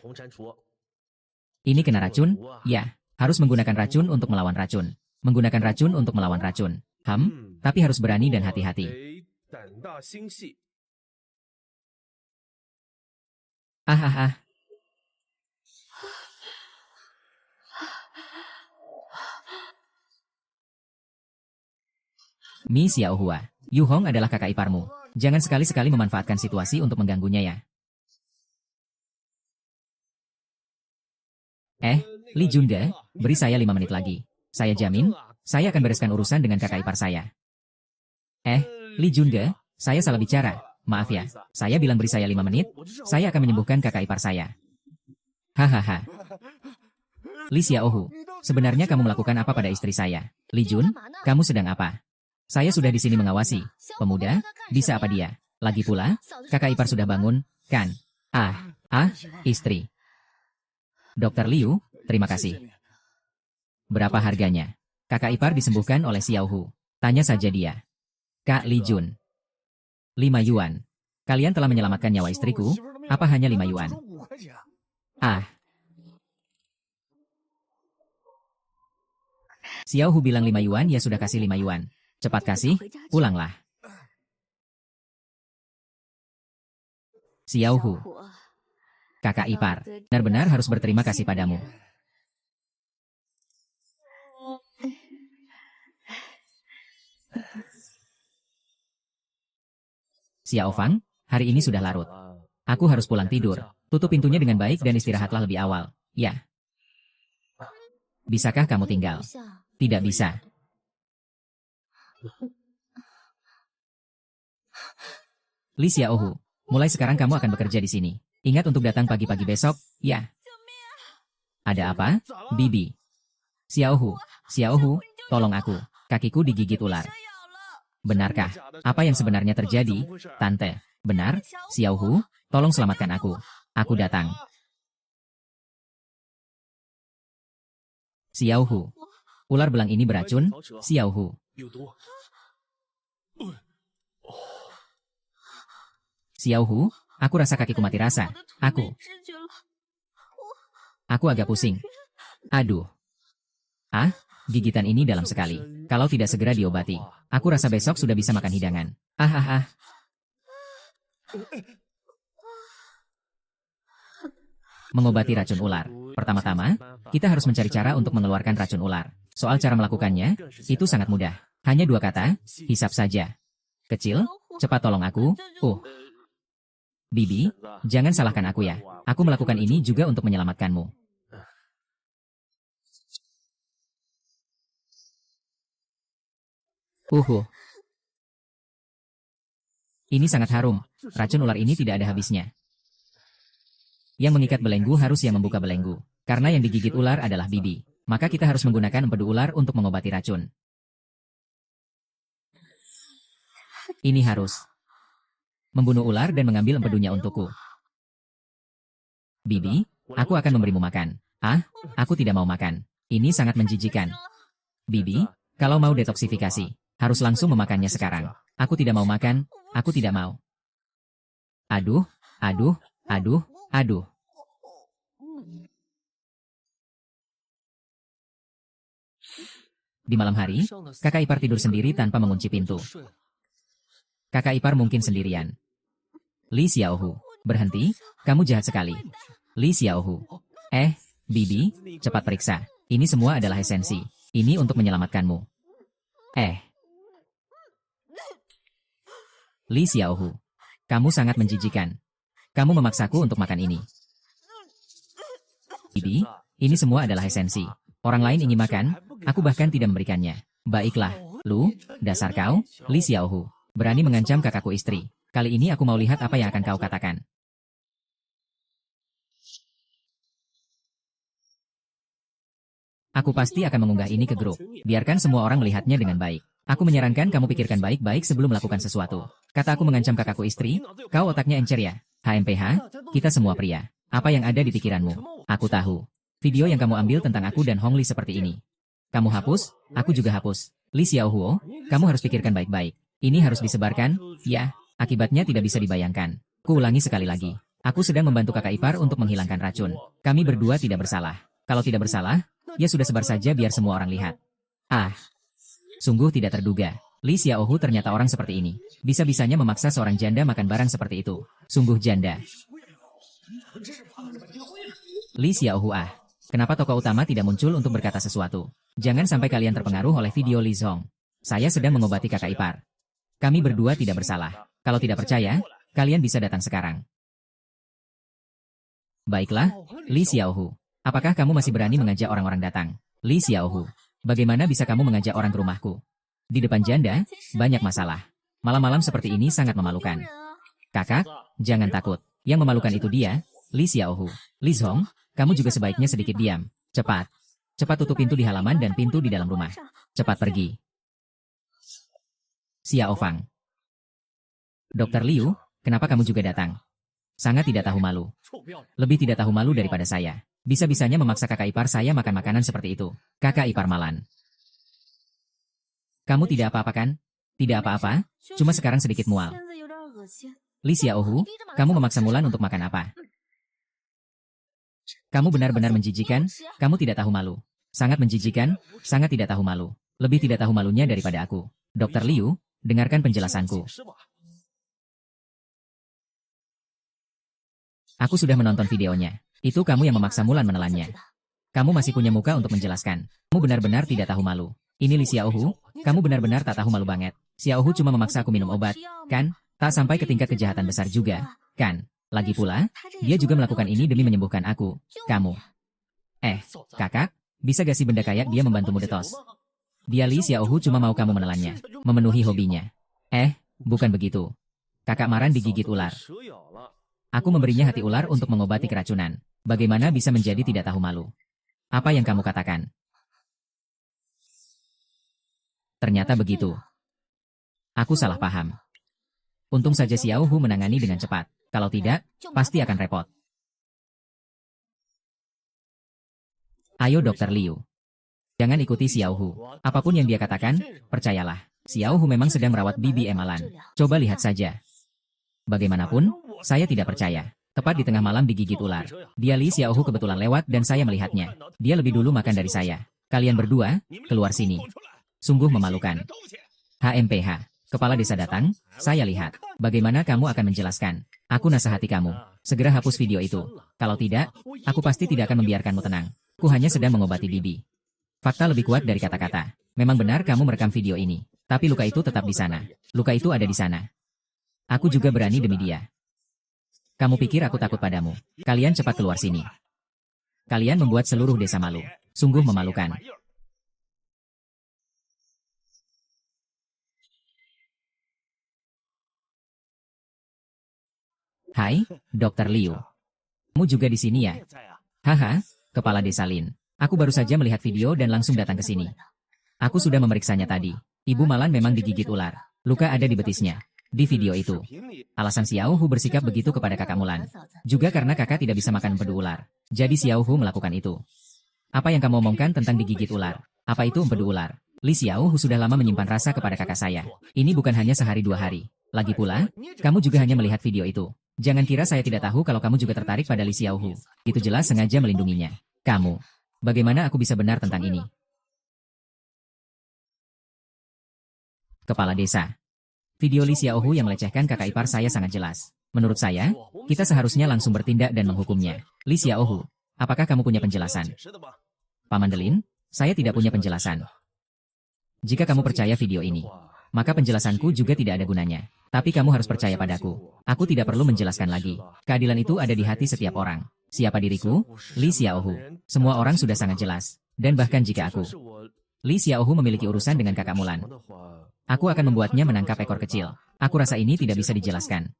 Ini kena racun? Ya, harus menggunakan racun untuk melawan racun. Menggunakan racun untuk melawan racun. Tapi harus berani dan hati-hati. Mi Xiaohua, Yu Hong adalah kakak iparmu. Jangan sekali-sekali memanfaatkan situasi untuk mengganggunya ya. Li Junde, beri saya 5 menit lagi. Saya jamin, saya akan bereskan urusan dengan kakak ipar saya. Li Junde, saya salah bicara. Maaf ya, saya bilang beri saya 5 menit, saya akan menyembuhkan kakak ipar saya. Hahaha. Li Xiaohu, sebenarnya kamu melakukan apa pada istri saya? Li Jun, kamu sedang apa? Saya sudah di sini mengawasi. Pemuda, bisa apa dia? Lagi pula, kakak ipar sudah bangun, kan? Istri. Dr. Liu, terima kasih. Berapa harganya? Kakak ipar disembuhkan oleh Xiaohu. Tanya saja dia. Kak Li Jun. 5 yuan. Kalian telah menyelamatkan nyawa istriku, apa hanya 5 yuan? Xiaohu bilang 5 yuan, ya sudah kasih 5 yuan. Cepat kasih, pulanglah. Xiaohu. Kakak ipar, benar-benar harus berterima kasih padamu. Xiao Fang, hari ini sudah larut. Aku harus pulang tidur. Tutup pintunya dengan baik dan istirahatlah lebih awal. Ya. Bisakah kamu tinggal? Tidak bisa. Li Xiaohu, mulai sekarang kamu akan bekerja di sini. Ingat untuk datang pagi-pagi besok, ya. Ada apa? Bibi. Xiaohu, tolong aku. Kakiku digigit ular. Benarkah? Apa yang sebenarnya terjadi? Tante, benar? Xiaohu, tolong selamatkan aku. Aku datang. Xiaohu. Ular belang ini beracun, Xiaohu. Xiaohu, aku rasa kakiku mati rasa. Aku agak pusing. Aduh. Gigitan ini dalam sekali. Kalau tidak segera diobati, aku rasa besok sudah bisa makan hidangan. Mengobati racun ular. Pertama-tama, kita harus mencari cara untuk mengeluarkan racun ular. Soal cara melakukannya, itu sangat mudah. Hanya 2 kata, hisap saja. Kecil, cepat tolong aku. Bibi, jangan salahkan aku ya. Aku melakukan ini juga untuk menyelamatkanmu. Ini sangat harum. Racun ular ini tidak ada habisnya. Yang mengikat belenggu harus yang membuka belenggu. Karena yang digigit ular adalah bibi. Maka kita harus menggunakan empedu ular untuk mengobati racun. Ini harus membunuh ular dan mengambil empedunya untukku. Bibi, aku akan memberimu makan. Aku tidak mau makan. Ini sangat menjijikan. Bibi, kalau mau detoksifikasi, harus langsung memakannya sekarang. Aku tidak mau makan, aku tidak mau. Aduh. Di malam hari, kakak ipar tidur sendiri tanpa mengunci pintu. Kakak ipar mungkin sendirian. Li Xiaohu, berhenti, kamu jahat sekali. Li Xiaohu. Bibi, cepat periksa. Ini semua adalah esensi. Ini untuk menyelamatkanmu. Li Xiaohu, kamu sangat menjijikan. Kamu memaksaku untuk makan ini. Bibi, ini semua adalah esensi. Orang lain ingin makan, aku bahkan tidak memberikannya. Baiklah, Lu, dasar kau, Li Xiaohu, berani mengancam kakakku istri. Kali ini aku mau lihat apa yang akan kau katakan. Aku pasti akan mengunggah ini ke grup. Biarkan semua orang melihatnya dengan baik. Aku menyarankan kamu pikirkan baik-baik sebelum melakukan sesuatu. Kata aku mengancam kakakku istri, kau otaknya encer ya. HMPH, kita semua pria. Apa yang ada di pikiranmu? Aku tahu. Video yang kamu ambil tentang aku dan Hong Li seperti ini. Kamu hapus, aku juga hapus. Li Xiaohuo, kamu harus pikirkan baik-baik. Ini harus disebarkan, ya, akibatnya tidak bisa dibayangkan. Ku ulangi sekali lagi. Aku sedang membantu kakak ipar untuk menghilangkan racun. Kami berdua tidak bersalah. Kalau tidak bersalah, ya sudah sebar saja biar semua orang lihat. Sungguh tidak terduga. Li Xiaohu ternyata orang seperti ini. Bisa-bisanya memaksa seorang janda makan barang seperti itu. Sungguh janda. Li Xiaohu kenapa tokoh utama tidak muncul untuk berkata sesuatu? Jangan sampai kalian terpengaruh oleh video Li Zong. Saya sedang mengobati kakak ipar. Kami berdua tidak bersalah. Kalau tidak percaya, kalian bisa datang sekarang. Baiklah, Li Xiaohu. Apakah kamu masih berani mengajak orang-orang datang? Li Xiaohu. Bagaimana bisa kamu mengajak orang ke rumahku? Di depan janda, banyak masalah. Malam-malam seperti ini sangat memalukan. Kakak, jangan takut. Yang memalukan itu dia, Li Xiaohu. Li Zhong, kamu juga sebaiknya sedikit diam. Cepat. Cepat tutup pintu di halaman dan pintu di dalam rumah. Cepat pergi. Xiao Fang. Dokter Liu, kenapa kamu juga datang? Sangat tidak tahu malu. Lebih tidak tahu malu daripada saya. Bisa-bisanya memaksa kakak ipar saya makan makanan seperti itu. Kakak ipar malan. Kamu tidak apa-apa kan? Tidak apa-apa, cuma sekarang sedikit mual. Li Xiaohu, kamu memaksa Mulan untuk makan apa? Kamu benar-benar menjijikan, kamu tidak tahu malu. Sangat menjijikan, sangat tidak tahu malu. Lebih tidak tahu malunya daripada aku. Dokter Liu, dengarkan penjelasanku. Aku sudah menonton videonya. Itu kamu yang memaksa Mulan menelannya. Kamu masih punya muka untuk menjelaskan. Kamu benar-benar tidak tahu malu. Ini Li Xiaohu, kamu benar-benar tak tahu malu banget. Xiaohu cuma memaksa aku minum obat, kan? Tak sampai ke tingkat kejahatan besar juga, kan? Lagi pula, dia juga melakukan ini demi menyembuhkan aku. Kamu. Kakak, bisa gak sih benda kayak dia membantumu detos? Dia Li Xiaohu cuma mau kamu menelannya, memenuhi hobinya. Bukan begitu. Kakak Maran digigit ular. Aku memberinya hati ular untuk mengobati keracunan. Bagaimana bisa menjadi tidak tahu malu? Apa yang kamu katakan? Ternyata begitu. Aku salah paham. Untung saja Xiaohu menangani dengan cepat. Kalau tidak, pasti akan repot. Ayo Dokter Liu. Jangan ikuti Xiaohu. Apapun yang dia katakan, percayalah. Xiaohu memang sedang merawat bibi Emalan. Coba lihat saja. Bagaimanapun, saya tidak percaya. Tepat di tengah malam digigit ular. Dia Li Xiaohu kebetulan lewat dan saya melihatnya. Dia lebih dulu makan dari saya. Kalian berdua, keluar sini. Sungguh memalukan. HMPH. Kepala desa datang, saya lihat. Bagaimana kamu akan menjelaskan? Aku nasihati kamu. Segera hapus video itu. Kalau tidak, aku pasti tidak akan membiarkanmu tenang. Ku hanya sedang mengobati bibi. Fakta lebih kuat dari kata-kata. Memang benar kamu merekam video ini. Tapi luka itu tetap di sana. Luka itu ada di sana. Aku juga berani demi dia. Kamu pikir aku takut padamu? Kalian cepat keluar sini. Kalian membuat seluruh desa malu. Sungguh memalukan. Hai, Dokter Liu. Kamu juga di sini ya? Haha, Kepala Desa Lin. Aku baru saja melihat video dan langsung datang ke sini. Aku sudah memeriksanya tadi. Ibu Malan memang digigit ular. Luka ada di betisnya. Di video itu. Alasan Xiaohu bersikap begitu kepada kakak Mulan. Juga karena kakak tidak bisa makan empedu ular. Jadi Xiaohu melakukan itu. Apa yang kamu omongkan tentang digigit ular? Apa itu empedu ular? Li Xiaohu sudah lama menyimpan rasa kepada kakak saya. Ini bukan hanya sehari 2 hari. Lagi pula, kamu juga hanya melihat video itu. Jangan kira saya tidak tahu kalau kamu juga tertarik pada Li Xiaohu. Itu jelas sengaja melindunginya. Kamu. Bagaimana aku bisa benar tentang ini? Kepala Desa. Video Li Xiaohu yang melecehkan kakak ipar saya sangat jelas. Menurut saya, kita seharusnya langsung bertindak dan menghukumnya. Li Xiaohu, apakah kamu punya penjelasan? Paman Delin, saya tidak punya penjelasan. Jika kamu percaya video ini, maka penjelasanku juga tidak ada gunanya. Tapi kamu harus percaya padaku. Aku tidak perlu menjelaskan lagi. Keadilan itu ada di hati setiap orang. Siapa diriku? Li Xiaohu. Semua orang sudah sangat jelas. Dan bahkan jika aku, Li Xiaohu memiliki urusan dengan kakak Mulan, aku akan membuatnya menangkap ekor kecil. Aku rasa ini tidak bisa dijelaskan.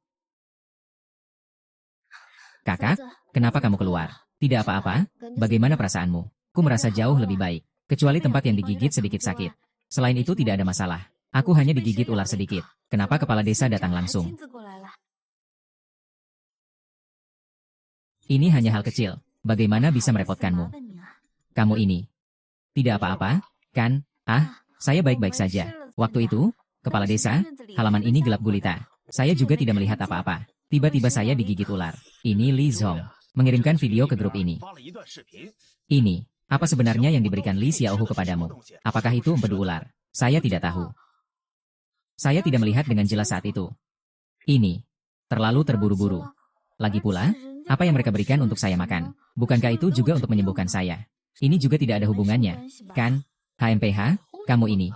Kakak, kenapa kamu keluar? Tidak apa-apa, bagaimana perasaanmu? Ku merasa jauh lebih baik. Kecuali tempat yang digigit sedikit sakit. Selain itu tidak ada masalah. Aku hanya digigit ular sedikit. Kenapa kepala desa datang langsung? Ini hanya hal kecil. Bagaimana bisa merepotkanmu? Kamu ini. Tidak apa-apa, kan? Saya baik-baik saja. Waktu itu, kepala desa, halaman ini gelap gulita. Saya juga tidak melihat apa-apa. Tiba-tiba saya digigit ular. Ini Li Zhong. Mengirimkan video ke grup ini. Ini, apa sebenarnya yang diberikan Li Xiaohu kepadamu? Apakah itu empedu ular? Saya tidak tahu. Saya tidak melihat dengan jelas saat itu. Ini, terlalu terburu-buru. Lagi pula, apa yang mereka berikan untuk saya makan? Bukankah itu juga untuk menyembuhkan saya? Ini juga tidak ada hubungannya, kan? HMPH, kamu ini.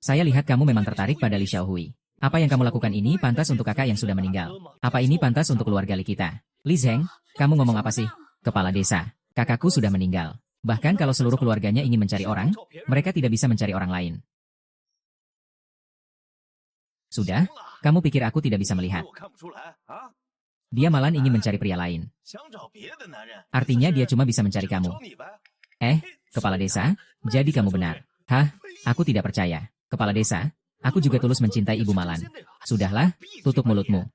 Saya lihat kamu memang tertarik pada Li Xiaohui. Apa yang kamu lakukan ini pantas untuk kakak yang sudah meninggal. Apa ini pantas untuk keluarga Li kita? Li Zheng, kamu ngomong apa sih? Kepala desa, kakakku sudah meninggal. Bahkan kalau seluruh keluarganya ingin mencari orang, mereka tidak bisa mencari orang lain. Sudah, kamu pikir aku tidak bisa melihat? Dia malah ingin mencari pria lain. Artinya dia cuma bisa mencari kamu. Kepala desa, jadi kamu benar. Hah, aku tidak percaya. Kepala desa, aku juga tulus mencintai Ibu Malan. Sudahlah, tutup mulutmu.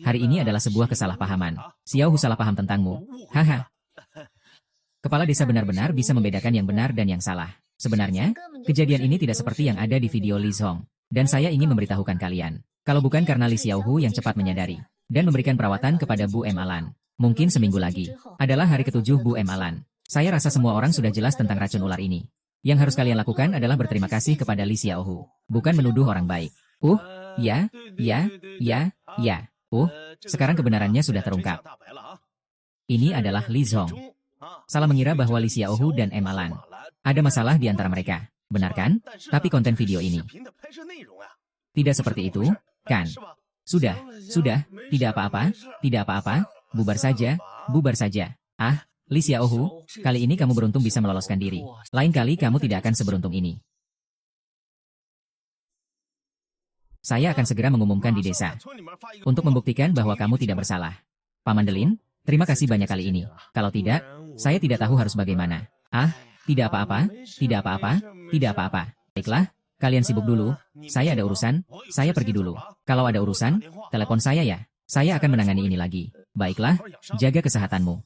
Hari ini adalah sebuah kesalahpahaman. Xiaohu salah paham tentangmu. Haha. Kepala desa benar-benar bisa membedakan yang benar dan yang salah. Sebenarnya, kejadian ini tidak seperti yang ada di video Li Zhong. Dan saya ingin memberitahukan kalian. Kalau bukan karena Li Xiaohu yang cepat menyadari dan memberikan perawatan kepada Bu M. Alan. Mungkin seminggu lagi adalah hari ke-7 Bu M. Alan. Saya rasa semua orang sudah jelas tentang racun ular ini. Yang harus kalian lakukan adalah berterima kasih kepada Li Xiaohu, bukan menuduh orang baik. Ya. Sekarang kebenarannya sudah terungkap. Ini adalah Li Zhong. Salah mengira bahwa Li Xiaohu dan M. Alan ada masalah di antara mereka. Benar kan? Tapi konten video ini tidak seperti itu, kan? Sudah, tidak apa-apa, bubar saja. Li Xiaohu, kali ini kamu beruntung bisa meloloskan diri. Lain kali kamu tidak akan seberuntung ini. Saya akan segera mengumumkan di desa untuk membuktikan bahwa kamu tidak bersalah. Paman Delin, terima kasih banyak kali ini. Kalau tidak, saya tidak tahu harus bagaimana. Tidak apa-apa. Baiklah, kalian sibuk dulu. Saya ada urusan, saya pergi dulu. Kalau ada urusan, telepon saya ya. Saya akan menangani ini lagi. Baiklah, jaga kesehatanmu.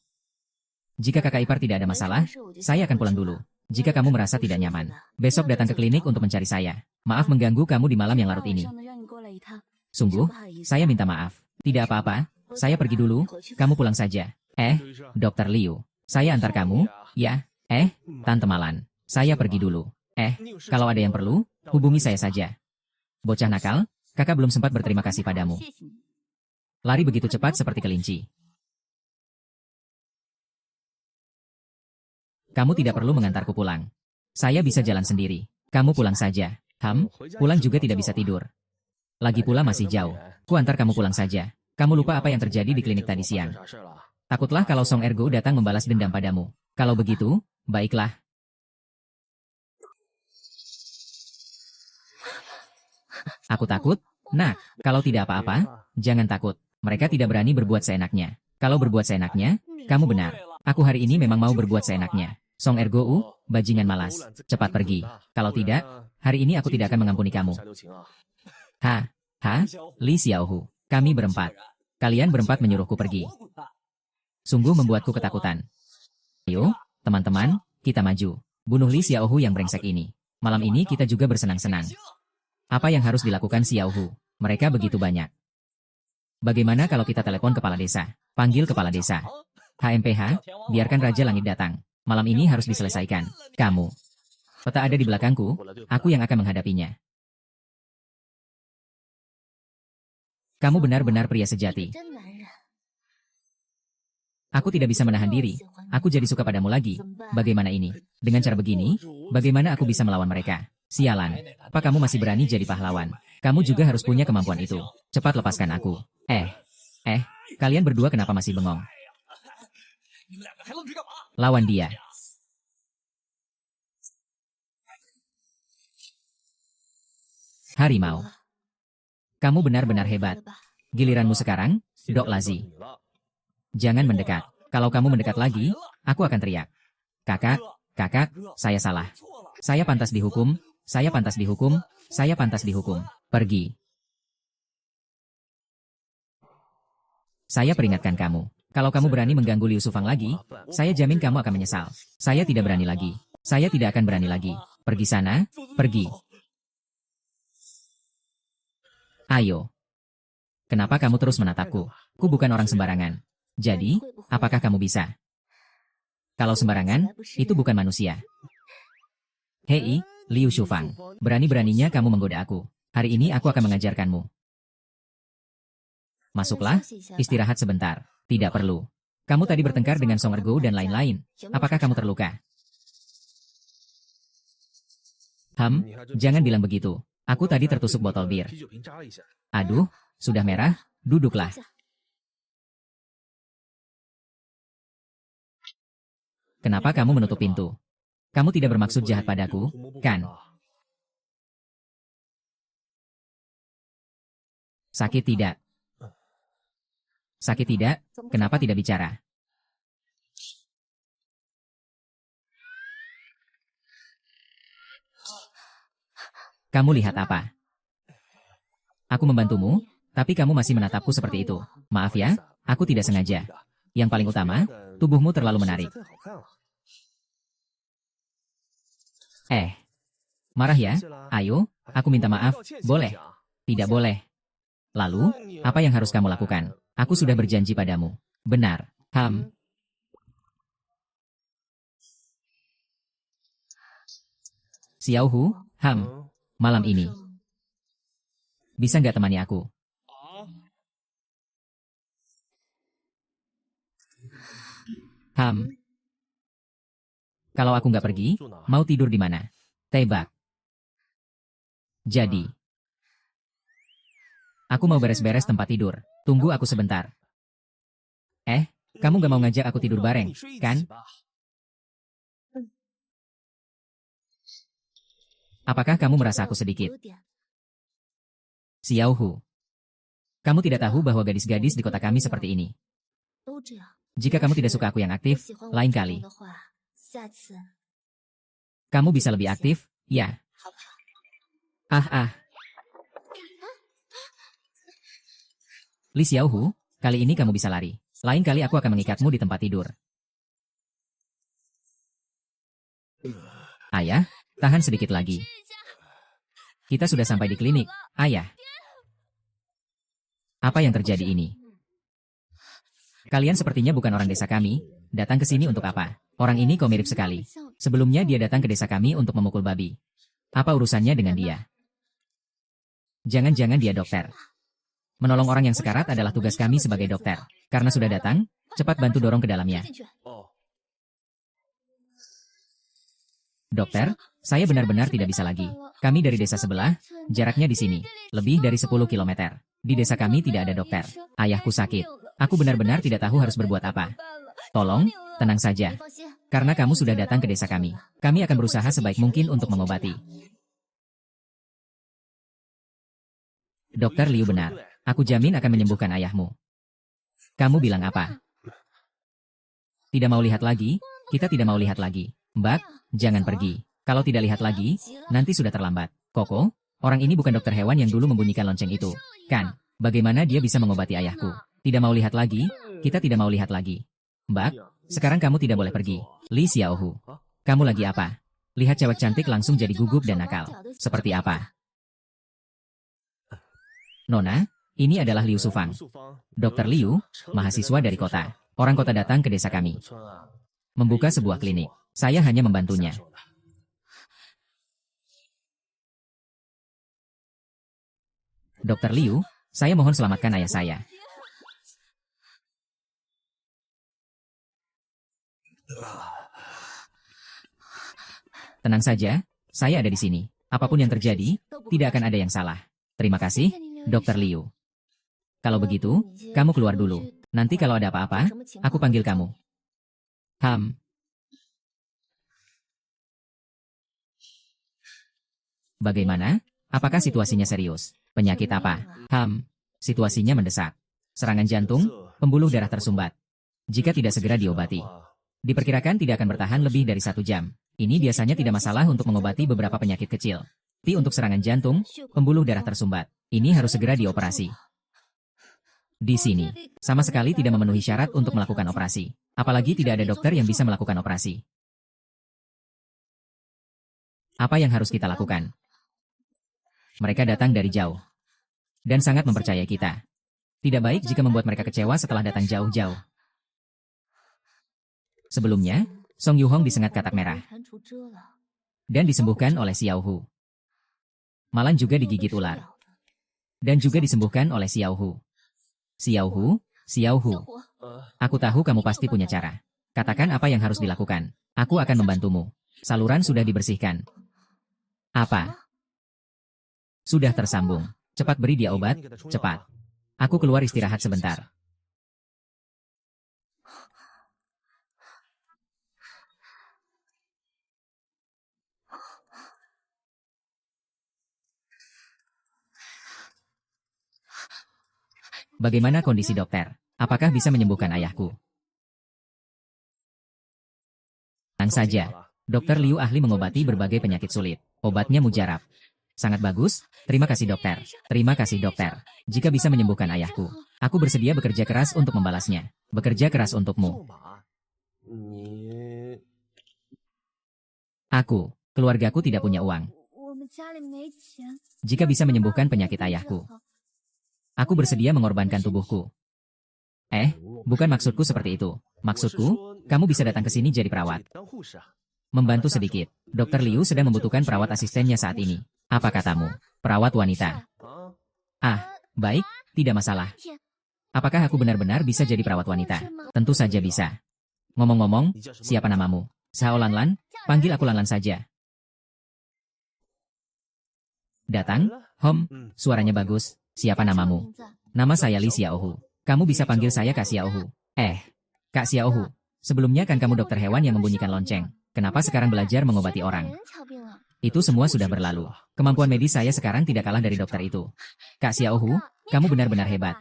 Jika kakak ipar tidak ada masalah, saya akan pulang dulu. Jika kamu merasa tidak nyaman, besok datang ke klinik untuk mencari saya. Maaf mengganggu kamu di malam yang larut ini. Sungguh, saya minta maaf. Tidak apa-apa, saya pergi dulu, kamu pulang saja. Dr. Liu, saya antar kamu, ya. Tante Malan, saya pergi dulu. Kalau ada yang perlu, hubungi saya saja. Bocah nakal, kakak belum sempat berterima kasih padamu. Lari begitu cepat seperti kelinci. Kamu tidak perlu mengantarku pulang. Saya bisa jalan sendiri. Kamu pulang saja. Pulang juga tidak bisa tidur. Lagi pula masih jauh. Ku antar kamu pulang saja. Kamu lupa apa yang terjadi di klinik tadi siang. Takutlah kalau Song Ergo datang membalas dendam padamu. Kalau begitu, baiklah. Aku takut? Nah, kalau tidak apa-apa, jangan takut. Mereka tidak berani berbuat seenaknya. Kalau berbuat seenaknya, kamu benar. Aku hari ini memang mau berbuat seenaknya. Song Ergo, bajingan malas. Cepat pergi. Kalau tidak, hari ini aku tidak akan mengampuni kamu. Li Xiaohu. Kami berempat. Kalian berempat menyuruhku pergi. Sungguh membuatku ketakutan. Ayo, teman-teman, kita maju. Bunuh Li Xiaohu yang brengsek ini. Malam ini kita juga bersenang-senang. Apa yang harus dilakukan Xiaohu? Mereka begitu banyak. Bagaimana kalau kita telepon kepala desa? Panggil kepala desa. HMPH, biarkan Raja Langit datang. Malam ini harus diselesaikan. Kamu. Peta ada di belakangku, aku yang akan menghadapinya. Kamu benar-benar pria sejati. Aku tidak bisa menahan diri. Aku jadi suka padamu lagi. Bagaimana ini? Dengan cara begini, bagaimana aku bisa melawan mereka? Sialan. Apa kamu masih berani jadi pahlawan? Kamu juga harus punya kemampuan itu. Cepat lepaskan aku. Kalian berdua kenapa masih bengong? Lawan dia. Harimau. Kamu benar-benar hebat. Giliranmu sekarang, Dok Lazi. Jangan mendekat. Kalau kamu mendekat lagi, aku akan teriak. Kakak, saya salah. Saya pantas dihukum, saya pantas dihukum. Pergi. Saya peringatkan kamu. Kalau kamu berani mengganggu Liu Sufang lagi, saya jamin kamu akan menyesal. Saya tidak berani lagi. Saya tidak akan berani lagi. Pergi sana, pergi. Ayo. Kenapa kamu terus menatapku? Ku bukan orang sembarangan. Jadi, apakah kamu bisa? Kalau sembarangan, itu bukan manusia. Hei, Liu Shufang. Berani-beraninya kamu menggoda aku. Hari ini aku akan mengajarkanmu. Masuklah, istirahat sebentar. Tidak perlu. Kamu tadi bertengkar dengan Song Ergo dan lain-lain. Apakah kamu terluka? Jangan bilang begitu. Aku tadi tertusuk botol bir. Aduh, sudah merah, duduklah. Kenapa kamu menutup pintu? Kamu tidak bermaksud jahat padaku, kan? Sakit tidak? Sakit tidak? Kenapa tidak bicara? Kamu lihat apa? Aku membantumu, tapi kamu masih menatapku seperti itu. Maaf ya, aku tidak sengaja. Yang paling utama, tubuhmu terlalu menarik. Marah ya? Ayo, aku minta maaf, boleh? Tidak boleh. Lalu, apa yang harus kamu lakukan? Aku sudah berjanji padamu. Benar. Xiaohu, malam ini. Bisa nggak temani aku? Kalau aku nggak pergi, mau tidur di mana? Tebak. Jadi, aku mau beres-beres tempat tidur. Tunggu aku sebentar. Kamu nggak mau ngajak aku tidur bareng, kan? Apakah kamu merasa aku sedikit? Xiaohu, kamu tidak tahu bahwa gadis-gadis di kota kami seperti ini. Jika kamu tidak suka aku yang aktif, lain kali. Kamu bisa lebih aktif, ya? Li Xiaohu, kali ini kamu bisa lari. Lain kali aku akan mengikatmu di tempat tidur. Ayah, tahan sedikit lagi. Kita sudah sampai di klinik, ayah. Apa yang terjadi ini? Kalian sepertinya bukan orang desa kami, datang ke sini untuk apa? Orang ini kok mirip sekali. Sebelumnya dia datang ke desa kami untuk memukul babi. Apa urusannya dengan dia? Jangan-jangan dia dokter. Menolong orang yang sekarat adalah tugas kami sebagai dokter. Karena sudah datang, cepat bantu dorong ke dalamnya. Dokter, saya benar-benar tidak bisa lagi. Kami dari desa sebelah, jaraknya di sini, lebih dari 10 kilometer. Di desa kami tidak ada dokter. Ayahku sakit. Aku benar-benar tidak tahu harus berbuat apa. Tolong, tenang saja. Karena kamu sudah datang ke desa kami. Kami akan berusaha sebaik mungkin untuk mengobati. Dokter Liu benar. Aku jamin akan menyembuhkan ayahmu. Kamu bilang apa? Tidak mau lihat lagi? Kita tidak mau lihat lagi. Mbak, jangan pergi. Kalau tidak lihat lagi, nanti sudah terlambat. Koko, orang ini bukan dokter hewan yang dulu membunyikan lonceng itu. Kan? Bagaimana dia bisa mengobati ayahku? Tidak mau lihat lagi? Kita tidak mau lihat lagi. Mbak, sekarang kamu tidak boleh pergi. Li Xiaohu. Kamu lagi apa? Lihat cewek cantik langsung jadi gugup dan nakal. Seperti apa? Nona, ini adalah Liu Sufang. Dokter Liu, mahasiswa dari kota. Orang kota datang ke desa kami. Membuka sebuah klinik. Saya hanya membantunya. Dokter Liu, saya mohon selamatkan ayah saya. Tenang saja, saya ada di sini. Apapun yang terjadi, tidak akan ada yang salah. Terima kasih, Dokter Liu. Kalau begitu, kamu keluar dulu. Nanti kalau ada apa-apa, aku panggil kamu. Bagaimana? Apakah situasinya serius? Penyakit apa? Situasinya mendesak. Serangan jantung, pembuluh darah tersumbat. Jika tidak segera diobati, diperkirakan tidak akan bertahan lebih dari 1 jam. Ini biasanya tidak masalah untuk mengobati beberapa penyakit kecil. Tapi untuk serangan jantung, pembuluh darah tersumbat, ini harus segera dioperasi. Di sini, sama sekali tidak memenuhi syarat untuk melakukan operasi. Apalagi tidak ada dokter yang bisa melakukan operasi. Apa yang harus kita lakukan? Mereka datang dari jauh. Dan sangat mempercayai kita. Tidak baik jika membuat mereka kecewa setelah datang jauh-jauh. Sebelumnya, Song Yuhong disengat katak merah. Dan disembuhkan oleh Xiaohu. Malan juga digigit ular. Dan juga disembuhkan oleh Xiaohu. Xiaohu. Aku tahu kamu pasti punya cara. Katakan apa yang harus dilakukan. Aku akan membantumu. Saluran sudah dibersihkan. Apa? Sudah tersambung. Cepat beri dia obat, cepat. Aku keluar istirahat sebentar. Bagaimana kondisi dokter? Apakah bisa menyembuhkan ayahku? Tenang saja. Dokter Liu ahli mengobati berbagai penyakit sulit. Obatnya mujarab. Sangat bagus. Terima kasih dokter. Terima kasih dokter. Jika bisa menyembuhkan ayahku, aku bersedia bekerja keras untuk membalasnya. Bekerja keras untukmu. Aku, keluargaku tidak punya uang. Jika bisa menyembuhkan penyakit ayahku, aku bersedia mengorbankan tubuhku. Bukan maksudku seperti itu. Maksudku, kamu bisa datang ke sini jadi perawat. Membantu sedikit. Dokter Liu sedang membutuhkan perawat asistennya saat ini. Apa katamu? Perawat wanita. Baik, tidak masalah. Apakah aku benar-benar bisa jadi perawat wanita? Tentu saja bisa. Ngomong-ngomong, siapa namamu? Sao Lanlan? Panggil aku Lanlan saja. Datang? Suaranya bagus. Siapa namamu? Nama saya Li Xiaohu. Kamu bisa panggil saya Kak Xiaohu. Kak Xiaohu. Sebelumnya kan kamu dokter hewan yang membunyikan lonceng. Kenapa sekarang belajar mengobati orang? Itu semua sudah berlalu. Kemampuan medis saya sekarang tidak kalah dari dokter itu. Kak Xiaohu, kamu benar-benar hebat.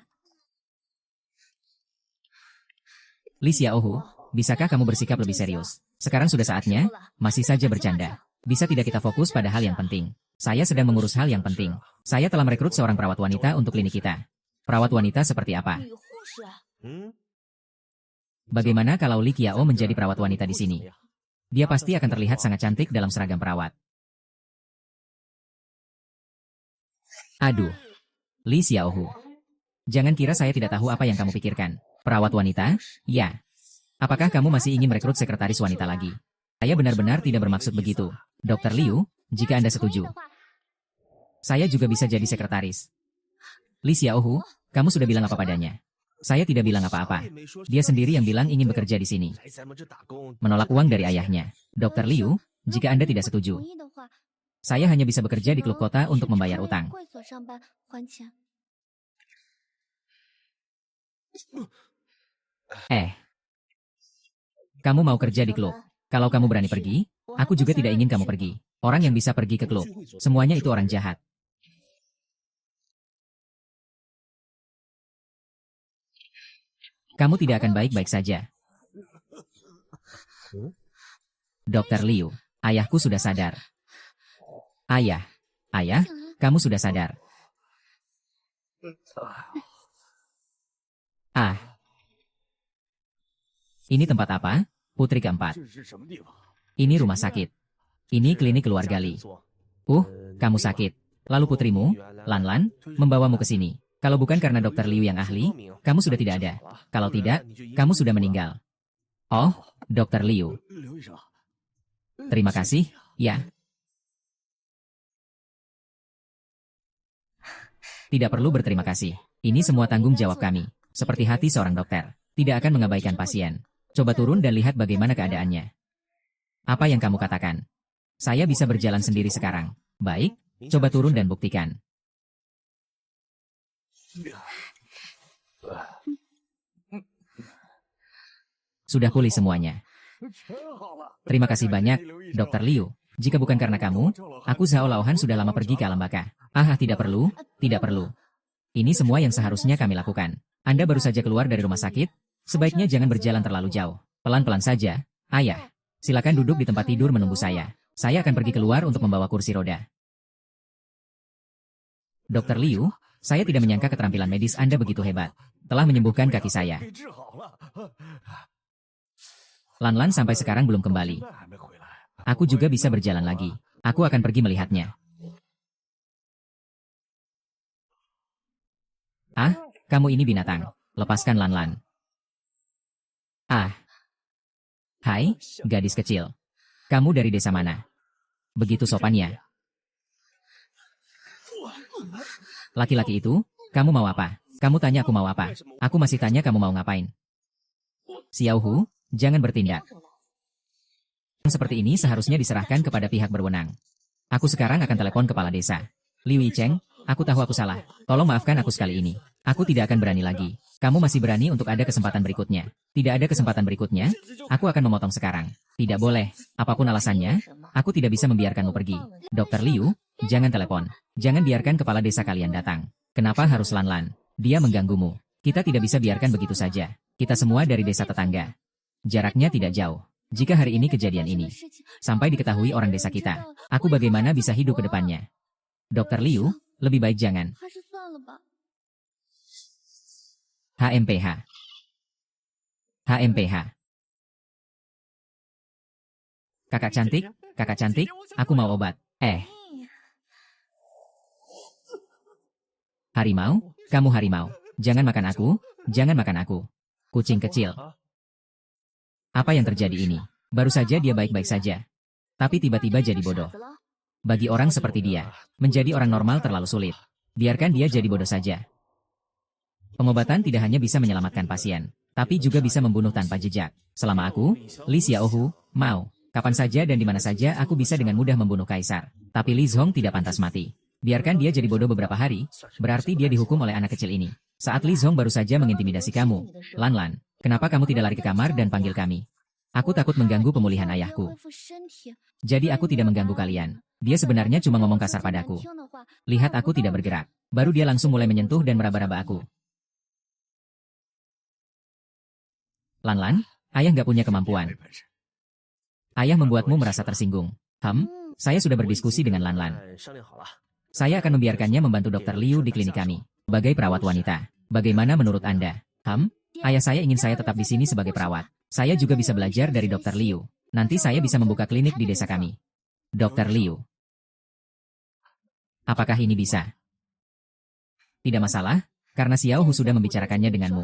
Li Xiaohu, bisakah kamu bersikap lebih serius? Sekarang sudah saatnya, masih saja bercanda. Bisa tidak kita fokus pada hal yang penting? Saya sedang mengurus hal yang penting. Saya telah merekrut seorang perawat wanita untuk klinik kita. Perawat wanita seperti apa? Bagaimana kalau Li Qiao menjadi perawat wanita di sini? Dia pasti akan terlihat sangat cantik dalam seragam perawat. Aduh. Li Xiaohu. Jangan kira saya tidak tahu apa yang kamu pikirkan. Perawat wanita? Ya. Apakah kamu masih ingin merekrut sekretaris wanita lagi? Saya benar-benar tidak bermaksud begitu. Dokter Liu, jika Anda setuju, saya juga bisa jadi sekretaris. Li Xiaohu, kamu sudah bilang apa padanya? Saya tidak bilang apa-apa. Dia sendiri yang bilang ingin bekerja di sini. Menolak uang dari ayahnya. Dokter Liu, jika Anda tidak setuju, saya hanya bisa bekerja di klub kota untuk membayar utang. Kamu mau kerja di klub? Kalau kamu berani pergi, aku juga tidak ingin kamu pergi. Orang yang bisa pergi ke klub, semuanya itu orang jahat. Kamu tidak akan baik-baik saja. Dokter Liu, ayahku sudah sadar. Ayah, kamu sudah sadar. Ini tempat apa? Putri keempat. Ini rumah sakit. Ini klinik keluarga Li. Kamu sakit. Lalu putrimu, Lanlan, membawamu ke sini. Kalau bukan karena dokter Liu yang ahli, kamu sudah tidak ada. Kalau tidak, kamu sudah meninggal. Oh, dokter Liu. Terima kasih, ya. Tidak perlu berterima kasih. Ini semua tanggung jawab kami. Seperti hati seorang dokter. Tidak akan mengabaikan pasien. Coba turun dan lihat bagaimana keadaannya. Apa yang kamu katakan? Saya bisa berjalan sendiri sekarang. Baik, coba turun dan buktikan. Sudah pulih semuanya. Terima kasih banyak, Dokter Liu. Jika bukan karena kamu, aku Zhao Laohan sudah lama pergi ke alam baka. Tidak perlu, tidak perlu. Ini semua yang seharusnya kami lakukan. Anda baru saja keluar dari rumah sakit, sebaiknya jangan berjalan terlalu jauh. Pelan-pelan saja. Ayah, silakan duduk di tempat tidur menunggu saya. Saya akan pergi keluar untuk membawa kursi roda. Dokter Liu, saya tidak menyangka keterampilan medis Anda begitu hebat. Telah menyembuhkan kaki saya. Lanlan sampai sekarang belum kembali. Aku juga bisa berjalan lagi. Aku akan pergi melihatnya. Kamu ini binatang. Lepaskan Lanlan. Hai, gadis kecil. Kamu dari desa mana? Begitu sopannya. Laki-laki itu, kamu mau apa? Kamu tanya aku mau apa? Aku masih tanya kamu mau ngapain? Xiaohu, jangan bertindak. Seperti ini seharusnya diserahkan kepada pihak berwenang. Aku sekarang akan telepon kepala desa. Liu Yicheng, aku tahu aku salah. Tolong maafkan aku sekali ini. Aku tidak akan berani lagi. Kamu masih berani untuk ada kesempatan berikutnya. Tidak ada kesempatan berikutnya, aku akan memotong sekarang. Tidak boleh. Apapun alasannya, aku tidak bisa membiarkanmu pergi. Dokter Liu, jangan telepon. Jangan biarkan kepala desa kalian datang. Kenapa harus Lan? Dia mengganggumu. Kita tidak bisa biarkan begitu saja. Kita semua dari desa tetangga. Jaraknya tidak jauh. Jika hari ini kejadian ini sampai diketahui orang desa kita, aku bagaimana bisa hidup ke depannya? Dokter Liu, lebih baik jangan. HMPH. HMPH. Kakak cantik, aku mau obat. Harimau, kamu harimau. Jangan makan aku. Kucing kecil. Apa yang terjadi ini? Baru saja dia baik-baik saja. Tapi tiba-tiba jadi bodoh. Bagi orang seperti dia, menjadi orang normal terlalu sulit. Biarkan dia jadi bodoh saja. Pengobatan tidak hanya bisa menyelamatkan pasien, tapi juga bisa membunuh tanpa jejak. Selama aku, Li Xiaohu, mau, kapan saja dan di mana saja aku bisa dengan mudah membunuh kaisar. Tapi Li Zhong tidak pantas mati. Biarkan dia jadi bodoh beberapa hari, berarti dia dihukum oleh anak kecil ini. Saat Li Zhong baru saja mengintimidasi kamu, Lan, kenapa kamu tidak lari ke kamar dan panggil kami? Aku takut mengganggu pemulihan ayahku. Jadi aku tidak mengganggu kalian. Dia sebenarnya cuma ngomong kasar padaku. Lihat aku tidak bergerak. Baru dia langsung mulai menyentuh dan meraba-raba aku. Lan, ayah nggak punya kemampuan. Ayah membuatmu merasa tersinggung. Saya sudah berdiskusi dengan Lan. Saya akan membiarkannya membantu Dokter Liu di klinik kami. Sebagai perawat wanita. Bagaimana menurut Anda? Ayah saya ingin saya tetap di sini sebagai perawat. Saya juga bisa belajar dari Dokter Liu. Nanti saya bisa membuka klinik di desa kami. Dokter Liu. Apakah ini bisa? Tidak masalah, karena Xiao Hu sudah membicarakannya denganmu.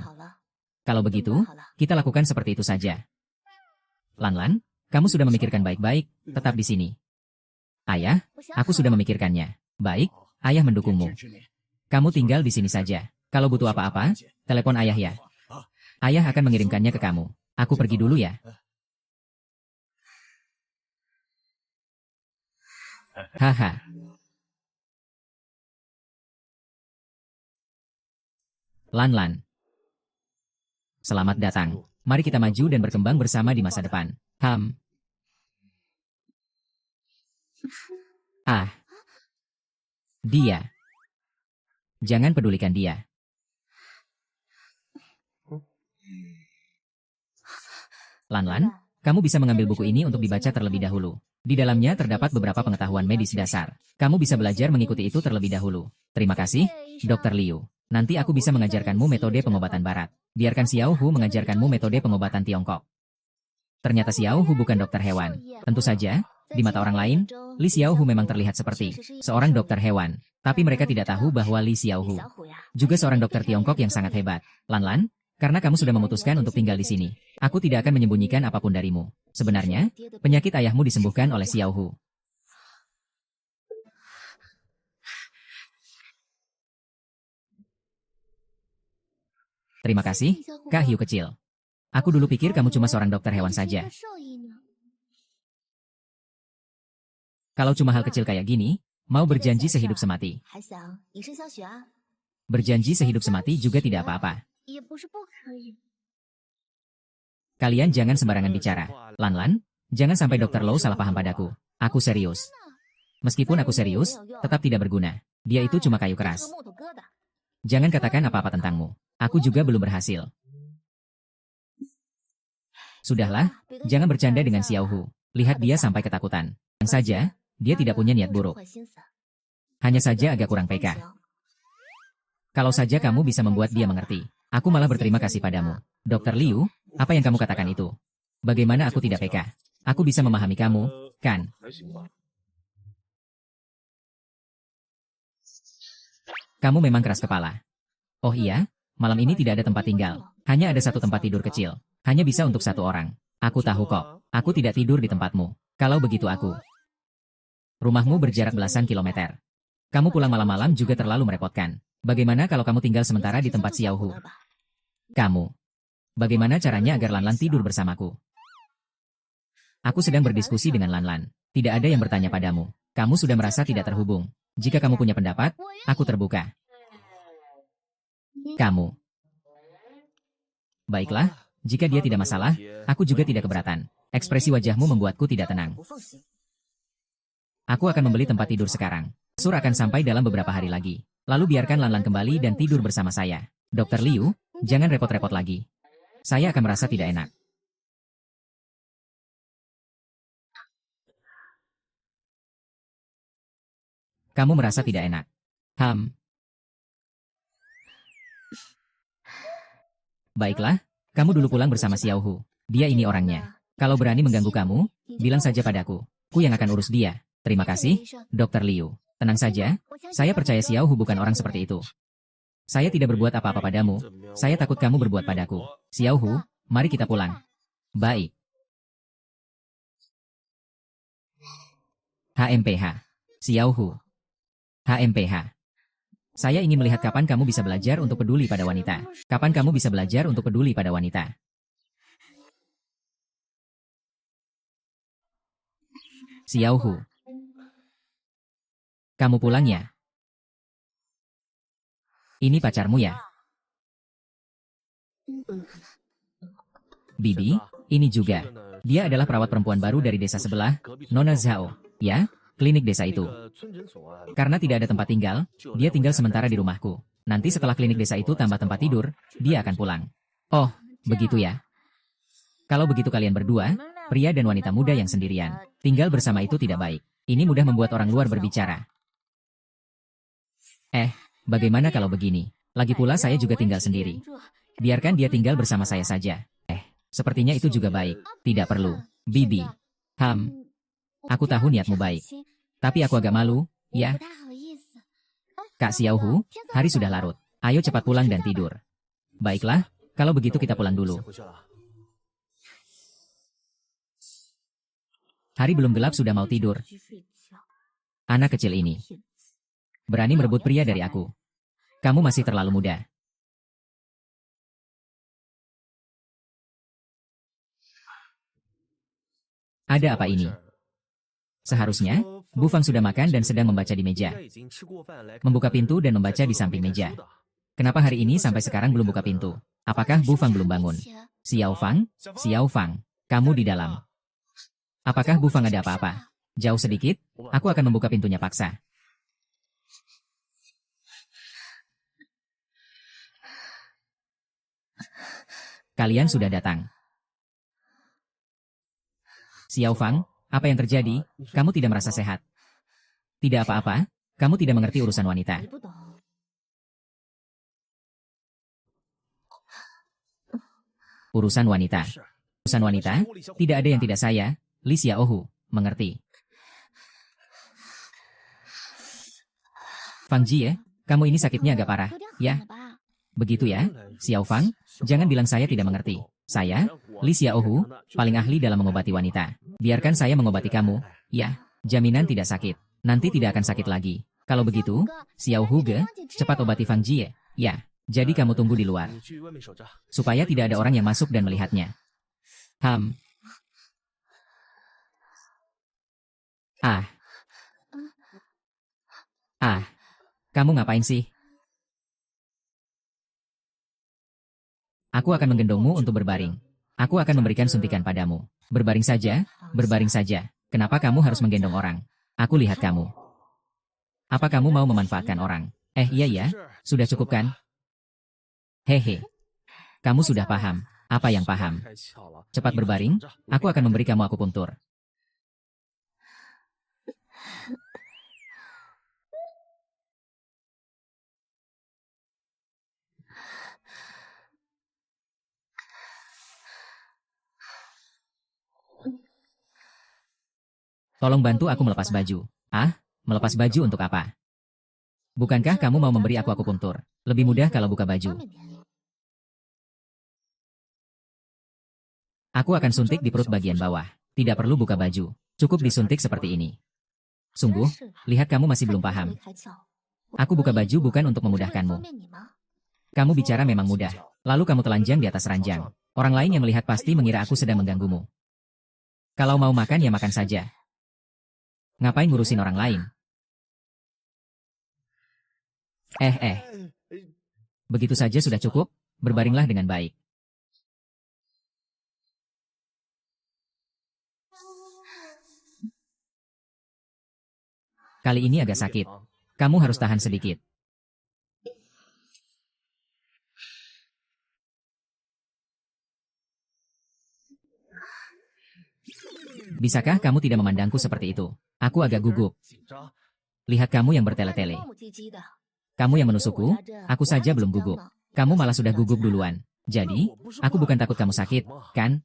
Kalau begitu, kita lakukan seperti itu saja. Lan, kamu sudah memikirkan baik-baik, tetap di sini. Ayah, aku sudah memikirkannya. Baik, ayah mendukungmu. Kamu tinggal di sini saja. Kalau butuh apa-apa, telepon ayah ya. Ayah akan mengirimkannya ke kamu. Aku pergi dulu ya. Haha. Lan. Selamat datang. Mari kita maju dan berkembang bersama di masa depan. Dia. Jangan pedulikan dia. Lan, kamu bisa mengambil buku ini untuk dibaca terlebih dahulu. Di dalamnya terdapat beberapa pengetahuan medis dasar. Kamu bisa belajar mengikuti itu terlebih dahulu. Terima kasih, Dokter Liu. Nanti aku bisa mengajarkanmu metode pengobatan barat. Biarkan Xiao Hu mengajarkanmu metode pengobatan Tiongkok. Ternyata Xiao Hu bukan dokter hewan. Tentu saja, di mata orang lain, Li Xiao Hu memang terlihat seperti seorang dokter hewan. Tapi mereka tidak tahu bahwa Li Xiao Hu juga seorang dokter Tiongkok yang sangat hebat. Lan, karena kamu sudah memutuskan untuk tinggal di sini, aku tidak akan menyembunyikan apapun darimu. Sebenarnya, penyakit ayahmu disembuhkan oleh Xiao Hu. Terima kasih, Kak Hiu kecil. Aku dulu pikir kamu cuma seorang dokter hewan saja. Kalau cuma hal kecil kayak gini, mau berjanji sehidup semati. Berjanji sehidup semati juga tidak apa-apa. Kalian jangan sembarangan bicara. Lan, jangan sampai Dokter Low salah paham padaku. Aku serius. Meskipun aku serius, tetap tidak berguna. Dia itu cuma kayu keras. Jangan katakan apa-apa tentangmu. Aku juga belum berhasil. Sudahlah, jangan bercanda dengan Xiao Hu. Lihat dia sampai ketakutan. Yang saja, dia tidak punya niat buruk. Hanya saja agak kurang peka. Kalau saja kamu bisa membuat dia mengerti, aku malah berterima kasih padamu. Dokter Liu, apa yang kamu katakan itu? Bagaimana aku tidak peka? Aku bisa memahami kamu, kan? Kamu memang keras kepala. Oh iya, malam ini tidak ada tempat tinggal. Hanya ada satu tempat tidur kecil. Hanya bisa untuk satu orang. Aku tahu kok. Aku tidak tidur di tempatmu. Kalau begitu aku. Rumahmu berjarak belasan kilometer. Kamu pulang malam-malam juga terlalu merepotkan. Bagaimana kalau kamu tinggal sementara di tempat Xiao Hu? Kamu. Bagaimana caranya agar Lan tidur bersamaku? Aku sedang berdiskusi dengan Lan. Tidak ada yang bertanya padamu. Kamu sudah merasa tidak terhubung. Jika kamu punya pendapat, aku terbuka. Kamu. Baiklah, jika dia tidak masalah, aku juga tidak keberatan. Ekspresi wajahmu membuatku tidak tenang. Aku akan membeli tempat tidur sekarang. Sur akan sampai dalam beberapa hari lagi. Lalu biarkan Lanlan kembali dan tidur bersama saya. Dr. Liu, jangan repot-repot lagi. Saya akan merasa tidak enak. Kamu merasa tidak enak. Baiklah, kamu dulu pulang bersama Xiao Hu. Dia ini orangnya. Kalau berani mengganggu kamu, bilang saja padaku. Ku yang akan urus dia. Terima kasih, Dr. Liu. Tenang saja, saya percaya Xiao Hu bukan orang seperti itu. Saya tidak berbuat apa-apa padamu. Saya takut kamu berbuat padaku. Xiao Hu, mari kita pulang. Baik. HMPH. Xiao Hu. HMPH. Saya ingin melihat kapan kamu bisa belajar untuk peduli pada wanita. Kapan kamu bisa belajar untuk peduli pada wanita. Xiao Hu. Kamu pulang ya? Ini pacarmu ya? Bibi, ini juga. Dia adalah perawat perempuan baru dari desa sebelah, Nona Zhao. Ya, klinik desa itu. Karena tidak ada tempat tinggal, dia tinggal sementara di rumahku. Nanti setelah klinik desa itu tambah tempat tidur, dia akan pulang. Oh, begitu ya. Kalau begitu kalian berdua, pria dan wanita muda yang sendirian, tinggal bersama itu tidak baik. Ini mudah membuat orang luar berbicara. Bagaimana kalau begini? Lagi pula saya juga tinggal sendiri. Biarkan dia tinggal bersama saya saja. Sepertinya itu juga baik. Tidak perlu. Bibi. Aku tahu niatmu baik. Tapi aku agak malu, ya. Kak Xiao Hu, hari sudah larut. Ayo cepat pulang dan tidur. Baiklah, kalau begitu kita pulang dulu. Hari belum gelap sudah mau tidur. Anak kecil ini. Berani merebut pria dari aku. Kamu masih terlalu muda. Ada apa ini? Seharusnya, Bu Fang sudah makan dan sedang membaca di meja. Membuka pintu dan membaca di samping meja. Kenapa hari ini sampai sekarang belum buka pintu? Apakah Bu Fang belum bangun? Xiao Fang, kamu di dalam. Apakah Bu Fang ada apa-apa? Jauh sedikit, aku akan membuka pintunya paksa. Kalian sudah datang. Xiao Fang, apa yang terjadi? Kamu tidak merasa sehat? Tidak apa-apa, kamu tidak mengerti urusan wanita. Urusan wanita. Urusan wanita? Tidak ada yang tidak saya, Li Xiaohu, mengerti. Fang Jie, kamu ini sakitnya agak parah, ya? Begitu ya, Xiao Fang, jangan bilang saya tidak mengerti. Saya, Li Xiaohu, paling ahli dalam mengobati wanita. Biarkan saya mengobati kamu, ya, jaminan tidak sakit. Nanti tidak akan sakit lagi. Kalau begitu, Xiaohu ge, cepat obati Fang Jie, ya. Jadi kamu tunggu di luar. Supaya tidak ada orang yang masuk dan melihatnya. Kamu ngapain sih? Aku akan menggendongmu untuk berbaring. Aku akan memberikan suntikan padamu. Berbaring saja, berbaring saja. Kenapa kamu harus menggendong orang? Aku lihat kamu. Apa kamu mau memanfaatkan orang? Iya ya, sudah cukup kan? Hehe. Kamu sudah paham. Apa yang paham? Cepat berbaring, aku akan memberi kamu akupuntur. Tolong bantu aku melepas baju. Melepas baju untuk apa? Bukankah kamu mau memberi aku akupuntur? Lebih mudah kalau buka baju. Aku akan suntik di perut bagian bawah. Tidak perlu buka baju. Cukup disuntik seperti ini. Sungguh, lihat kamu masih belum paham. Aku buka baju bukan untuk memudahkanmu. Kamu bicara memang mudah. Lalu kamu telanjang di atas ranjang. Orang lain yang melihat pasti mengira aku sedang mengganggumu. Kalau mau makan ya makan saja. Ngapain ngurusin orang lain? Begitu saja sudah cukup, berbaringlah dengan baik. Kali ini agak sakit. Kamu harus tahan sedikit. Bisakah kamu tidak memandangku seperti itu? Aku agak gugup. Lihat kamu yang bertele-tele. Kamu yang menusukku, aku saja belum gugup. Kamu malah sudah gugup duluan. Jadi, aku bukan takut kamu sakit, kan?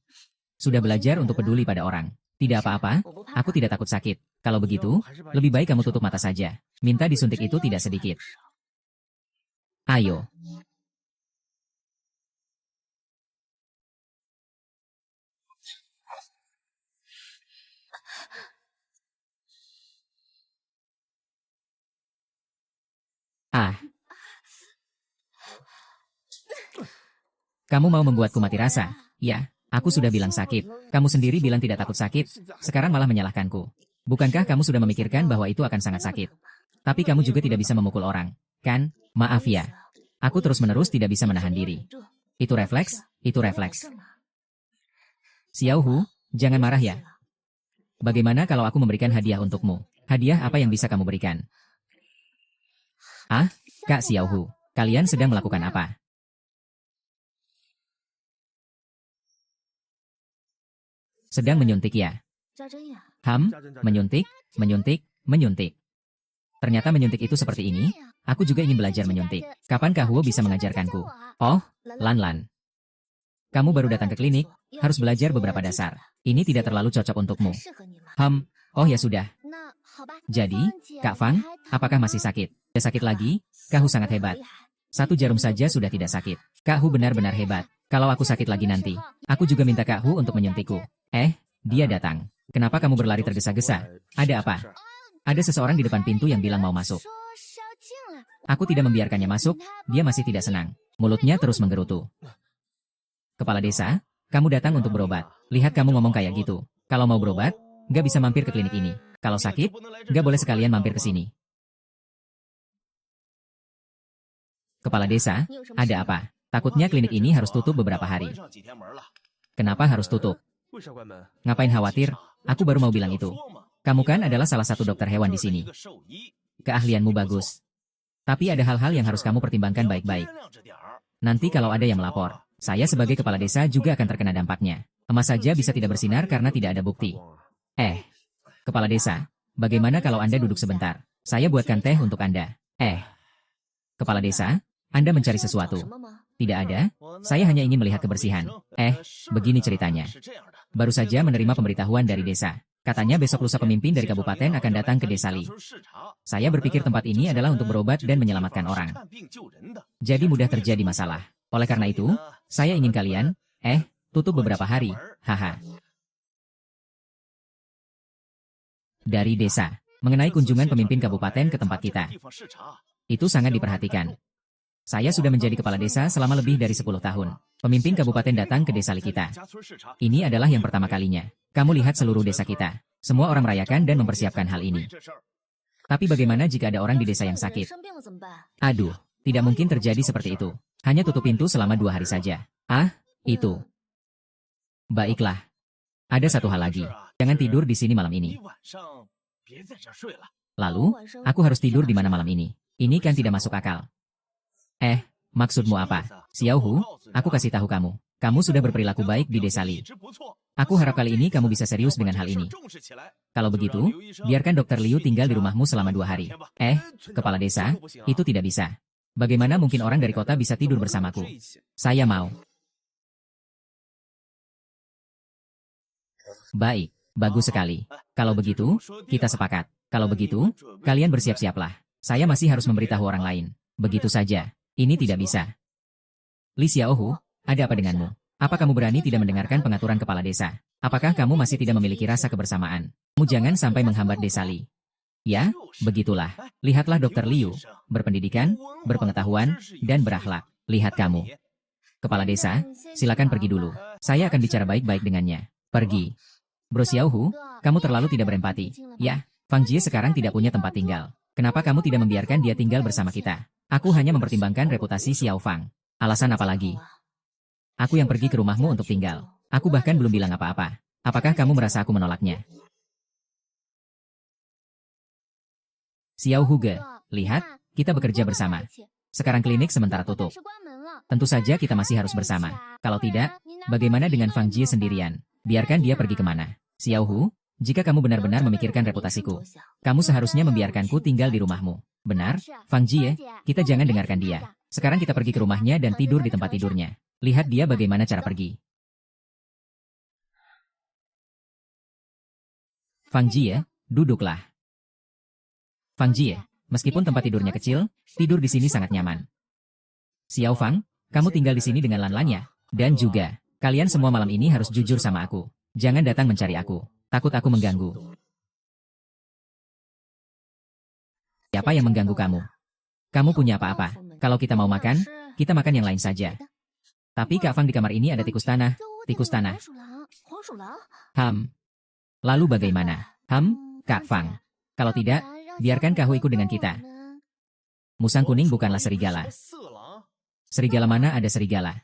Sudah belajar untuk peduli pada orang. Tidak apa-apa, aku tidak takut sakit. Kalau begitu, lebih baik kamu tutup mata saja. Minta disuntik itu tidak sedikit. Ayo. Kamu mau membuatku mati rasa? Ya, aku sudah bilang sakit. Kamu sendiri bilang tidak takut sakit, sekarang malah menyalahkanku. Bukankah kamu sudah memikirkan bahwa itu akan sangat sakit? Tapi kamu juga tidak bisa memukul orang, kan? Maaf ya. Aku terus-menerus tidak bisa menahan diri. Itu refleks, itu refleks. Xiao Hu, jangan marah ya. Bagaimana kalau aku memberikan hadiah untukmu? Hadiah apa yang bisa kamu berikan? Kak Xiao Hu, kalian sedang melakukan apa? Sedang menyuntik ya? Menyuntik, menyuntik. Ternyata menyuntik itu seperti ini, aku juga ingin belajar menyuntik. Kapan Kak Huo bisa mengajarkanku? Oh, Lan. Kamu baru datang ke klinik, harus belajar beberapa dasar. Ini tidak terlalu cocok untukmu. Oh ya sudah. Jadi, Kak Fang, apakah masih sakit? Tidak sakit lagi? Kak Hu sangat hebat. 1 jarum saja sudah tidak sakit. Kak Hu benar-benar hebat. Kalau aku sakit lagi nanti, aku juga minta Kak Hu untuk menyuntikku. Dia datang. Kenapa kamu berlari tergesa-gesa? Ada apa? Ada seseorang di depan pintu yang bilang mau masuk. Aku tidak membiarkannya masuk, dia masih tidak senang. Mulutnya terus menggerutu. Kepala desa, kamu datang untuk berobat. Lihat kamu ngomong kayak gitu. Kalau mau berobat, nggak bisa mampir ke klinik ini. Kalau sakit, nggak boleh sekalian mampir ke sini. Kepala desa, ada apa? Takutnya klinik ini harus tutup beberapa hari. Kenapa harus tutup? Ngapain khawatir? Aku baru mau bilang itu. Kamu kan adalah salah satu dokter hewan di sini. Keahlianmu bagus. Tapi ada hal-hal yang harus kamu pertimbangkan baik-baik. Nanti kalau ada yang melapor, saya sebagai kepala desa juga akan terkena dampaknya. Emas saja bisa tidak bersinar karena tidak ada bukti. Kepala desa, bagaimana kalau Anda duduk sebentar? Saya buatkan teh untuk Anda. Kepala desa, Anda mencari sesuatu. Tidak ada, saya hanya ingin melihat kebersihan. Begini ceritanya. Baru saja menerima pemberitahuan dari desa. Katanya besok lusa pemimpin dari kabupaten akan datang ke desa Li. Saya berpikir tempat ini adalah untuk berobat dan menyelamatkan orang. Jadi mudah terjadi masalah. Oleh karena itu, saya ingin kalian, tutup beberapa hari, haha. Dari desa, mengenai kunjungan pemimpin kabupaten ke tempat kita. Itu sangat diperhatikan. Saya sudah menjadi kepala desa selama lebih dari 10 tahun. Pemimpin kabupaten datang ke desa kita. Ini adalah yang pertama kalinya. Kamu lihat seluruh desa kita. Semua orang merayakan dan mempersiapkan hal ini. Tapi bagaimana jika ada orang di desa yang sakit? Aduh, tidak mungkin terjadi seperti itu. Hanya tutup pintu selama 2 hari saja. Itu. Baiklah. Ada satu hal lagi. Jangan tidur di sini malam ini. Lalu, aku harus tidur di mana malam ini? Ini kan tidak masuk akal. Maksudmu apa? Xiao Hu, aku kasih tahu kamu. Kamu sudah berperilaku baik di desa Li. Aku harap kali ini kamu bisa serius dengan hal ini. Kalau begitu, biarkan Dr. Liu tinggal di rumahmu selama 2 hari. Kepala desa, itu tidak bisa. Bagaimana mungkin orang dari kota bisa tidur bersamaku? Saya mau. Baik, bagus sekali. Kalau begitu, kita sepakat. Kalau begitu, kalian bersiap-siaplah. Saya masih harus memberitahu orang lain. Begitu saja. Ini tidak bisa. Li Xiaohu, ada apa denganmu? Apa kamu berani tidak mendengarkan pengaturan kepala desa? Apakah kamu masih tidak memiliki rasa kebersamaan? Kamu jangan sampai menghambat desa Li. Ya, begitulah. Lihatlah Dr. Liu. Berpendidikan, berpengetahuan, dan berakhlak. Lihat kamu. Kepala desa, silakan pergi dulu. Saya akan bicara baik-baik dengannya. Pergi. Bro Xiaohu, kamu terlalu tidak berempati. Ya, Fang Jie sekarang tidak punya tempat tinggal. Kenapa kamu tidak membiarkan dia tinggal bersama kita? Aku hanya mempertimbangkan reputasi Xiao Fang. Alasan apa lagi? Aku yang pergi ke rumahmu untuk tinggal. Aku bahkan belum bilang apa-apa. Apakah kamu merasa aku menolaknya? Xiao Huge, lihat, kita bekerja bersama. Sekarang klinik sementara tutup. Tentu saja kita masih harus bersama. Kalau tidak, bagaimana dengan Fang Jie sendirian? Biarkan dia pergi kemana? Xiao Hu, jika kamu benar-benar memikirkan reputasiku, kamu seharusnya membiarkanku tinggal di rumahmu. Benar, Fang Jie, kita jangan dengarkan dia. Sekarang kita pergi ke rumahnya dan tidur di tempat tidurnya. Lihat dia bagaimana cara pergi. Fang Jie, duduklah. Fang Jie, meskipun tempat tidurnya kecil, tidur di sini sangat nyaman. Xiao Fang, kamu tinggal di sini dengan Lan-Lan ya? Dan juga, kalian semua malam ini harus jujur sama aku. Jangan datang mencari aku. Takut aku mengganggu. Siapa yang mengganggu kamu? Kamu punya apa-apa? Kalau kita mau makan, kita makan yang lain saja. Tapi Kak Fang di kamar ini ada tikus tanah. Tikus tanah. Lalu bagaimana? Kak Fang. Kalau tidak, biarkan Kahu ikut dengan kita. Musang kuning bukanlah serigala. Serigala mana ada serigala?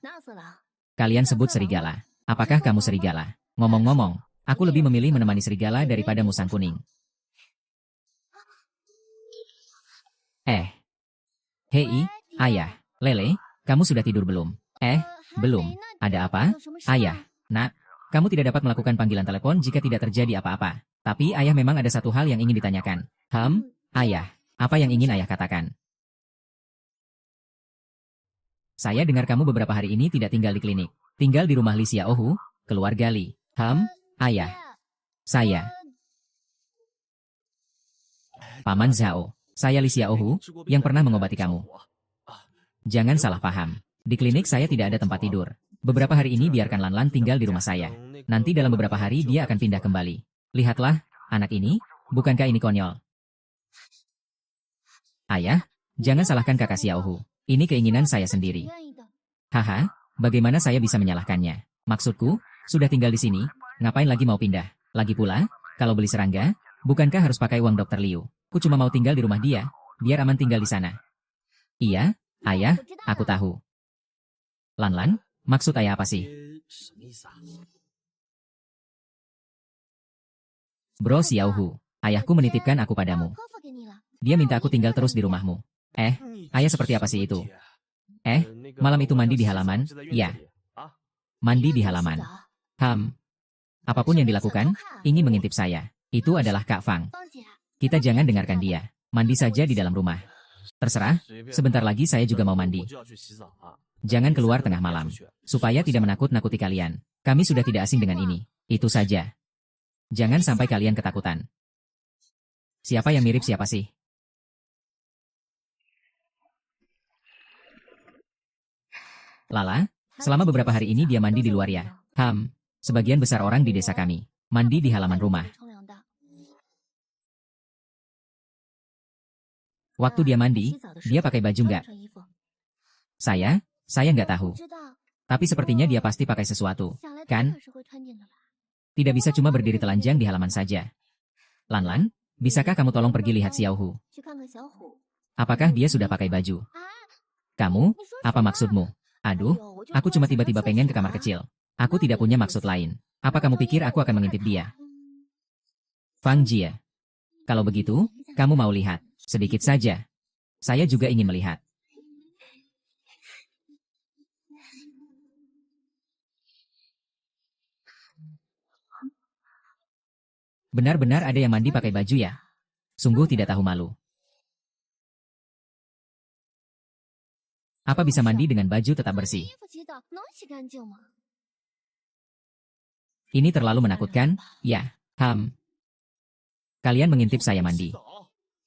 Kalian sebut serigala. Apakah kamu serigala? Ngomong-ngomong, aku lebih memilih menemani serigala daripada musang kuning. Hei, ayah, Lele, kamu sudah tidur belum? Belum. Ada apa? Ayah, nak, kamu tidak dapat melakukan panggilan telepon jika tidak terjadi apa-apa. Tapi ayah memang ada satu hal yang ingin ditanyakan. Ayah, apa yang ingin ayah katakan? Saya dengar kamu beberapa hari ini tidak tinggal di klinik. Tinggal di rumah Li Xiaohu, keluarga Li. Ayah. Saya. Paman Zhao. Saya Li Xiaohu, yang pernah mengobati kamu. Jangan salah paham. Di klinik saya tidak ada tempat tidur. Beberapa hari ini biarkan Lan-Lan tinggal di rumah saya. Nanti dalam beberapa hari dia akan pindah kembali. Lihatlah, anak ini, bukankah ini konyol? Ayah, jangan salahkan kakak Xiaohu. Ini keinginan saya sendiri. Haha, bagaimana saya bisa menyalahkannya? Maksudku, sudah tinggal di sini, ngapain lagi mau pindah? Lagi pula, kalau beli serangga, bukankah harus pakai uang Dr. Liu? Ku cuma mau tinggal di rumah dia, biar aman tinggal di sana. Iya, ayah, aku tahu. Lan-Lan, maksud ayah apa sih? Bro Xiaohu, ayahku menitipkan aku padamu. Dia minta aku tinggal terus di rumahmu. Ayah seperti apa sih itu? Malam itu mandi di halaman, ya. Mandi di halaman. Apapun yang dilakukan, ingin mengintip saya. Itu adalah Kak Fang. Kita jangan dengarkan dia. Mandi saja di dalam rumah. Terserah, sebentar lagi saya juga mau mandi. Jangan keluar tengah malam. Supaya tidak menakut-nakuti kalian. Kami sudah tidak asing dengan ini. Itu saja. Jangan sampai kalian ketakutan. Siapa yang mirip siapa sih? Lala, selama beberapa hari ini dia mandi di luar ya. Sebagian besar orang di desa kami mandi di halaman rumah. Waktu dia mandi, dia pakai baju nggak? Saya nggak tahu. Tapi sepertinya dia pasti pakai sesuatu, kan? Tidak bisa cuma berdiri telanjang di halaman saja. Lan-Lan, bisakah kamu tolong pergi lihat Xiaohu? Apakah dia sudah pakai baju? Kamu, apa maksudmu? Aduh, aku cuma tiba-tiba pengen ke kamar kecil. Aku tidak punya maksud lain. Apa kamu pikir aku akan mengintip dia? Fang Jie. Kalau begitu, kamu mau lihat? Sedikit saja. Saya juga ingin melihat. Benar-benar ada yang mandi pakai baju ya? Sungguh tidak tahu malu. Apa bisa mandi dengan baju tetap bersih? Ini terlalu menakutkan, ya. Kalian mengintip saya mandi.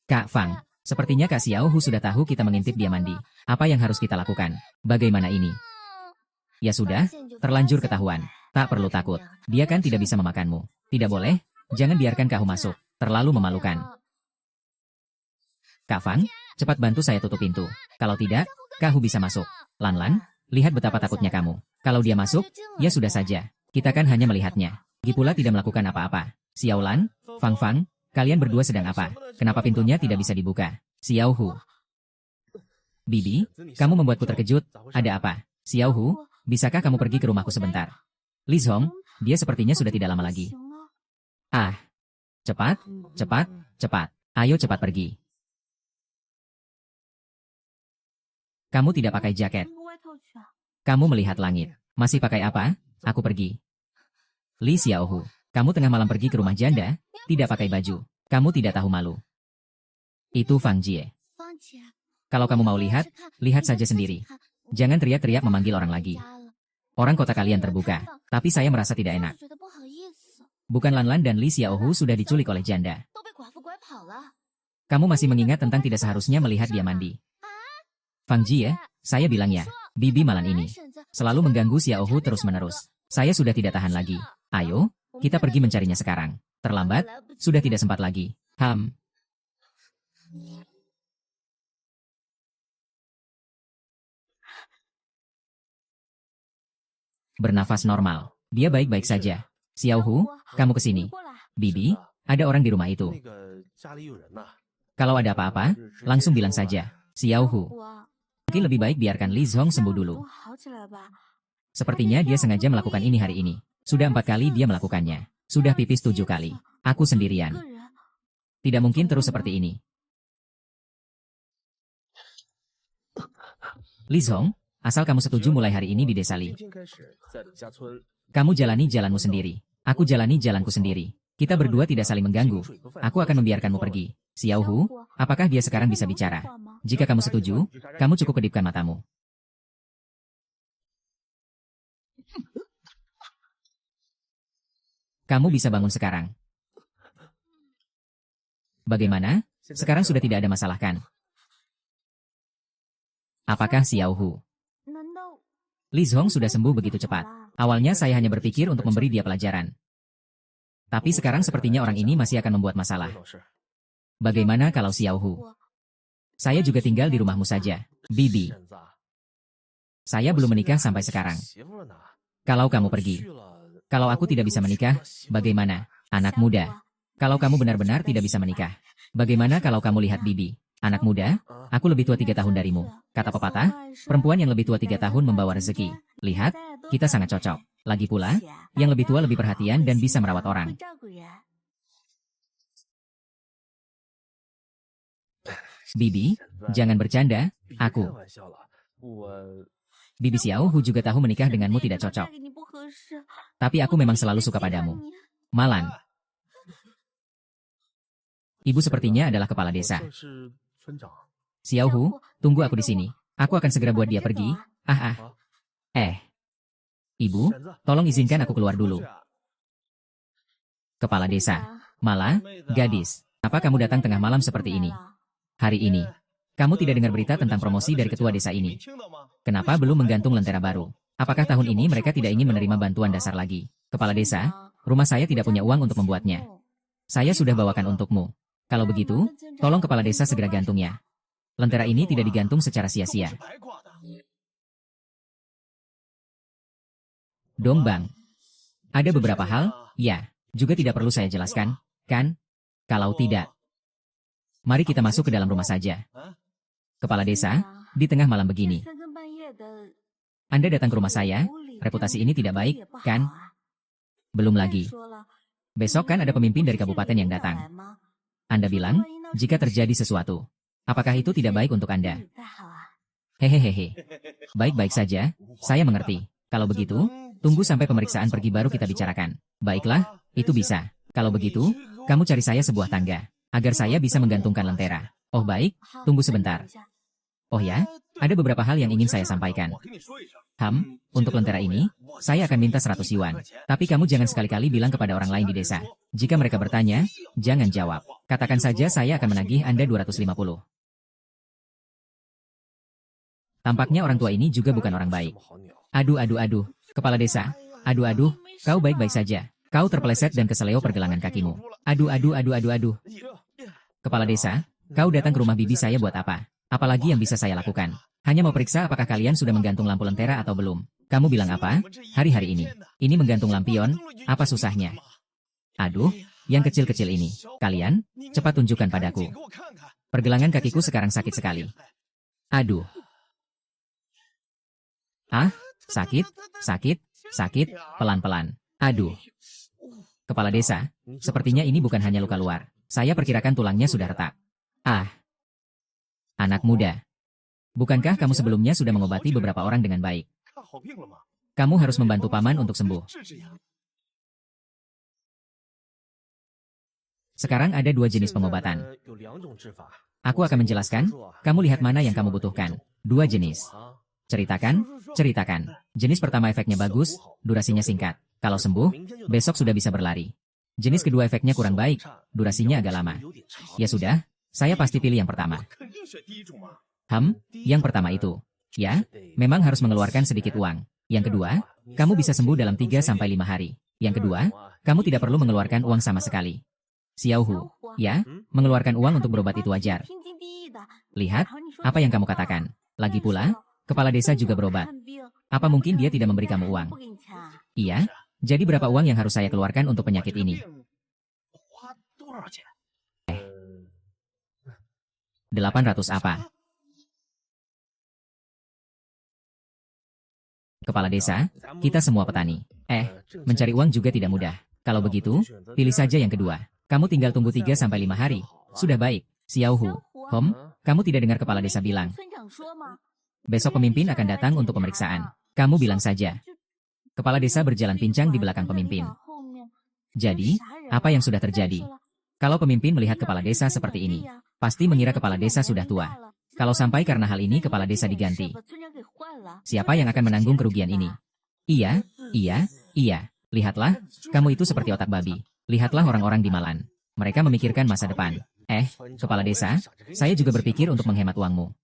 Kak Fang, sepertinya Kak Xiaohu sudah tahu kita mengintip dia mandi. Apa yang harus kita lakukan? Bagaimana ini? Ya sudah, terlanjur ketahuan. Tak perlu takut. Dia kan tidak bisa memakanmu. Tidak boleh, jangan biarkan Kahu masuk. Terlalu memalukan. Kak Fang, cepat bantu saya tutup pintu. Kalau tidak, Kahu bisa masuk. Lan-Lan, lihat betapa takutnya kamu. Kalau dia masuk, ya sudah saja. Kita kan hanya melihatnya. Gipula tidak melakukan apa-apa. Xiaolan, Fang Fang, Kalian berdua sedang apa? Kenapa pintunya tidak bisa dibuka? Xiao Hu. Bibi, kamu membuatku terkejut. Ada apa? Xiao Hu, bisakah kamu pergi ke rumahku sebentar? Li Zhong, dia sepertinya sudah tidak lama lagi. Ah, cepat, cepat, cepat. Ayo cepat pergi. Kamu tidak pakai jaket. Kamu melihat langit. Masih pakai apa? Aku pergi. Li Xiaohu, kamu tengah malam pergi ke rumah janda, tidak pakai baju. Kamu tidak tahu malu. Itu Fang Jie. Kalau kamu mau lihat, lihat saja sendiri. Jangan teriak-teriak memanggil orang lagi. Orang kota kalian terbuka, tapi saya merasa tidak enak. Bukan Lan Lan dan Li Xiaohu sudah diculik oleh janda. Kamu masih mengingat tentang tidak seharusnya melihat dia mandi. Fang Jie, saya bilang ya, Bibi Malan ini selalu mengganggu Xiaohu terus-menerus. Saya sudah tidak tahan lagi. Ayo, kita pergi mencarinya sekarang. Terlambat, sudah tidak sempat lagi. Bernafas normal. Dia baik-baik saja. Xiaohu, kamu ke sini. Bibi, ada orang di rumah itu. Kalau ada apa-apa, langsung bilang saja. Xiaohu. Mungkin lebih baik biarkan Li Zhong sembuh dulu. Sepertinya dia sengaja melakukan ini hari ini. Sudah 4 kali dia melakukannya. Sudah pipis 7 kali. Aku sendirian. Tidak mungkin terus seperti ini. Li Zhong, asal kamu setuju mulai hari ini di desa Li. Kamu jalani jalanmu sendiri. Aku jalani jalanku sendiri. Kita berdua tidak saling mengganggu. Aku akan membiarkanmu pergi. Xiaohu, apakah dia sekarang bisa bicara? Jika kamu setuju, kamu cukup kedipkan matamu. Kamu bisa bangun sekarang. Bagaimana? Sekarang sudah tidak ada masalah kan? Apakah Xiaohu? Li Zhong sudah sembuh begitu cepat. Awalnya saya hanya berpikir untuk memberi dia pelajaran. Tapi sekarang sepertinya orang ini masih akan membuat masalah. Bagaimana kalau Xiaohu? Saya juga tinggal di rumahmu saja, Bibi. Saya belum menikah sampai sekarang. Kalau kamu pergi, kalau aku tidak bisa menikah, bagaimana? Anak muda. Kalau kamu benar-benar tidak bisa menikah, bagaimana kalau kamu lihat Bibi? Anak muda, aku lebih tua 3 tahun darimu. Kata pepatah, perempuan yang lebih tua 3 tahun membawa rezeki. Lihat, kita sangat cocok. Lagi pula, yang lebih tua lebih perhatian dan bisa merawat orang. Bibi, jangan bercanda, aku. Bibi Xiaohu juga tahu menikah denganmu tidak cocok. Tapi aku memang selalu suka padamu. Malan. Ibu sepertinya adalah kepala desa. Xiaohu, tunggu aku di sini. Aku akan segera buat dia pergi. Ibu, tolong izinkan aku keluar dulu. Kepala desa. Malah, gadis. Apa kamu datang tengah malam seperti ini? Hari ini, kamu tidak dengar berita tentang promosi dari ketua desa ini. Kenapa belum menggantung lentera baru? Apakah tahun ini mereka tidak ingin menerima bantuan dasar lagi? Kepala desa, rumah saya tidak punya uang untuk membuatnya. Saya sudah bawakan untukmu. Kalau begitu, tolong kepala desa segera gantungnya. Lentera ini tidak digantung secara sia-sia. Dongbang. Ada beberapa hal, ya, juga tidak perlu saya jelaskan, kan? Kalau tidak, mari kita masuk ke dalam rumah saja. Kepala desa, di tengah malam begini. Anda datang ke rumah saya, reputasi ini tidak baik, kan? Belum lagi. Besok kan ada pemimpin dari kabupaten yang datang. Anda bilang, jika terjadi sesuatu, apakah itu tidak baik untuk Anda? Hehehe. Baik-baik saja, saya mengerti. Kalau begitu, tunggu sampai pemeriksaan pergi baru kita bicarakan. Baiklah, itu bisa. Kalau begitu, kamu cari saya sebuah tangga, agar saya bisa menggantungkan lentera. Oh baik, tunggu sebentar. Oh ya, ada beberapa hal yang ingin saya sampaikan. Untuk lentera ini, saya akan minta 100 yuan. Tapi kamu jangan sekali-kali bilang kepada orang lain di desa. Jika mereka bertanya, jangan jawab. Katakan saja saya akan menagih Anda 250. Tampaknya orang tua ini juga bukan orang baik. Aduh. Kepala desa. Aduh, kau baik-baik saja. Kau terpeleset dan keseleo pergelangan kakimu. Aduh. Kepala desa, kau datang ke rumah bibi saya buat apa? Apalagi yang bisa saya lakukan? Hanya mau periksa apakah kalian sudah menggantung lampu lentera atau belum. Kamu bilang apa? Hari-hari ini. Ini menggantung lampion, apa susahnya? Aduh, yang kecil-kecil ini. Kalian, cepat tunjukkan padaku. Pergelangan kakiku sekarang sakit sekali. Aduh. Ah, sakit, sakit, sakit, pelan-pelan. Aduh. Kepala desa, sepertinya ini bukan hanya luka luar. Saya perkirakan tulangnya sudah retak. Ah. Anak muda. Bukankah kamu sebelumnya sudah mengobati beberapa orang dengan baik? Kamu harus membantu paman untuk sembuh. Sekarang ada 2 jenis pengobatan. Aku akan menjelaskan, kamu lihat mana yang kamu butuhkan. 2 jenis. Ceritakan, ceritakan. Jenis pertama efeknya bagus, durasinya singkat. Kalau sembuh, besok sudah bisa berlari. Jenis kedua efeknya kurang baik, durasinya agak lama. Ya sudah, saya pasti pilih yang pertama. Yang pertama itu. Ya, memang harus mengeluarkan sedikit uang. Yang kedua, kamu bisa sembuh dalam 3-5 hari. Yang kedua, kamu tidak perlu mengeluarkan uang sama sekali. Xiaohu, ya, mengeluarkan uang untuk berobat itu wajar. Lihat, apa yang kamu katakan. Lagi pula, kepala desa juga berobat. Apa mungkin dia tidak memberi kamu uang? Iya, jadi berapa uang yang harus saya keluarkan untuk penyakit ini? 800 apa? Kepala desa, kita semua petani. Mencari uang juga tidak mudah. Kalau begitu, pilih saja yang kedua. Kamu tinggal tunggu 3-5 hari. Sudah baik, Xiaohu. Kamu tidak dengar kepala desa bilang. Besok pemimpin akan datang untuk pemeriksaan. Kamu bilang saja. Kepala desa berjalan pincang di belakang pemimpin. Jadi, apa yang sudah terjadi? Kalau pemimpin melihat kepala desa seperti ini, pasti mengira kepala desa sudah tua. Kalau sampai karena hal ini kepala desa diganti, siapa yang akan menanggung kerugian ini? Iya. Lihatlah, kamu itu seperti otak babi. Lihatlah orang-orang di Malan. Mereka memikirkan masa depan. Kepala desa, saya juga berpikir untuk menghemat uangmu.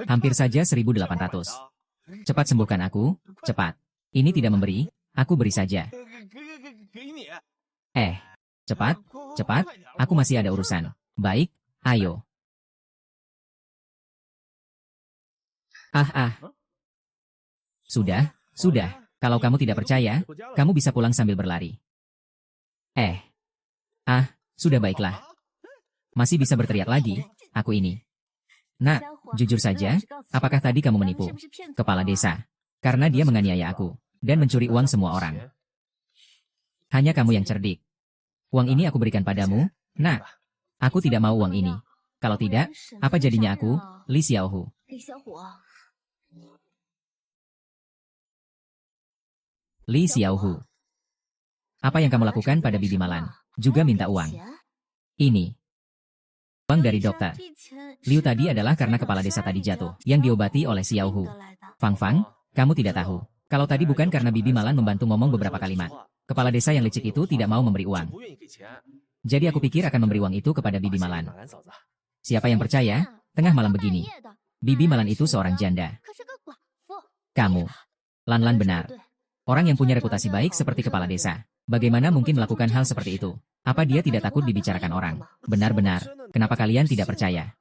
Hampir saja 1.800. Cepat sembuhkan aku, cepat. Ini tidak memberi, aku beri saja. Cepat, aku masih ada urusan. Baik, ayo. Sudah. Kalau kamu tidak percaya, kamu bisa pulang sambil berlari. Sudah baiklah. Masih bisa berteriak lagi, aku ini. Nak, jujur saja, apakah tadi kamu menipu kepala desa? Karena dia menganiaya aku, dan mencuri uang semua orang. Hanya kamu yang cerdik. Uang ini aku berikan padamu, nak. Aku tidak mau uang ini. Kalau tidak, apa jadinya aku, Li Xiaohu? Li Xiaohu. Apa yang kamu lakukan pada Bibi Malan? Juga minta uang. Ini. Uang dari dokter. Liu tadi adalah karena kepala desa tadi jatuh, yang diobati oleh Xiaohu. Fang, kamu tidak tahu. Kalau tadi bukan karena Bibi Malan membantu ngomong beberapa kalimat. Kepala desa yang licik itu tidak mau memberi uang. Jadi aku pikir akan memberi uang itu kepada Bibi Malan. Siapa yang percaya, tengah malam begini. Bibi Malan itu seorang janda. Kamu. Lan benar. Orang yang punya reputasi baik seperti kepala desa. Bagaimana mungkin melakukan hal seperti itu? Apa dia tidak takut dibicarakan orang? Benar-benar. Kenapa kalian tidak percaya?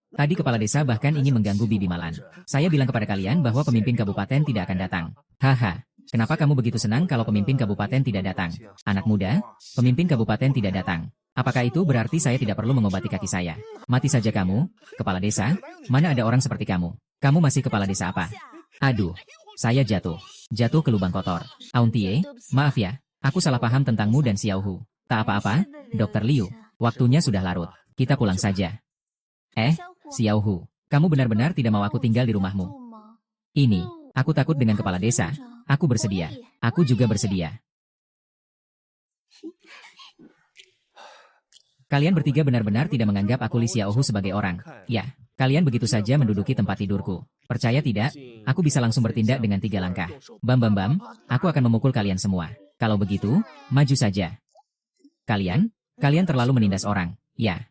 Tadi kepala desa bahkan ingin mengganggu Bibi Malan. Saya bilang kepada kalian bahwa pemimpin kabupaten tidak akan datang. Haha. Kenapa kamu begitu senang kalau pemimpin kabupaten tidak datang? Anak muda, pemimpin kabupaten tidak datang. Apakah itu berarti saya tidak perlu mengobati kaki saya? Mati saja kamu, kepala desa. Mana ada orang seperti kamu? Kamu masih kepala desa apa? Aduh, saya jatuh. Jatuh ke lubang kotor. Auntie, maaf ya. Aku salah paham tentangmu dan Xiaohu. Tak apa-apa, Dr. Liu. Waktunya sudah larut. Kita pulang saja. Xiaohu, kamu benar-benar tidak mau aku tinggal di rumahmu? Ini, aku takut dengan kepala desa. Aku bersedia. Aku juga bersedia. Kalian bertiga benar-benar tidak menganggap aku Li Xiaohu sebagai orang. Ya, kalian begitu saja menduduki tempat tidurku. Percaya tidak, aku bisa langsung bertindak dengan 3 langkah. Bam, aku akan memukul kalian semua. Kalau begitu, maju saja. Kalian terlalu menindas orang. Ya.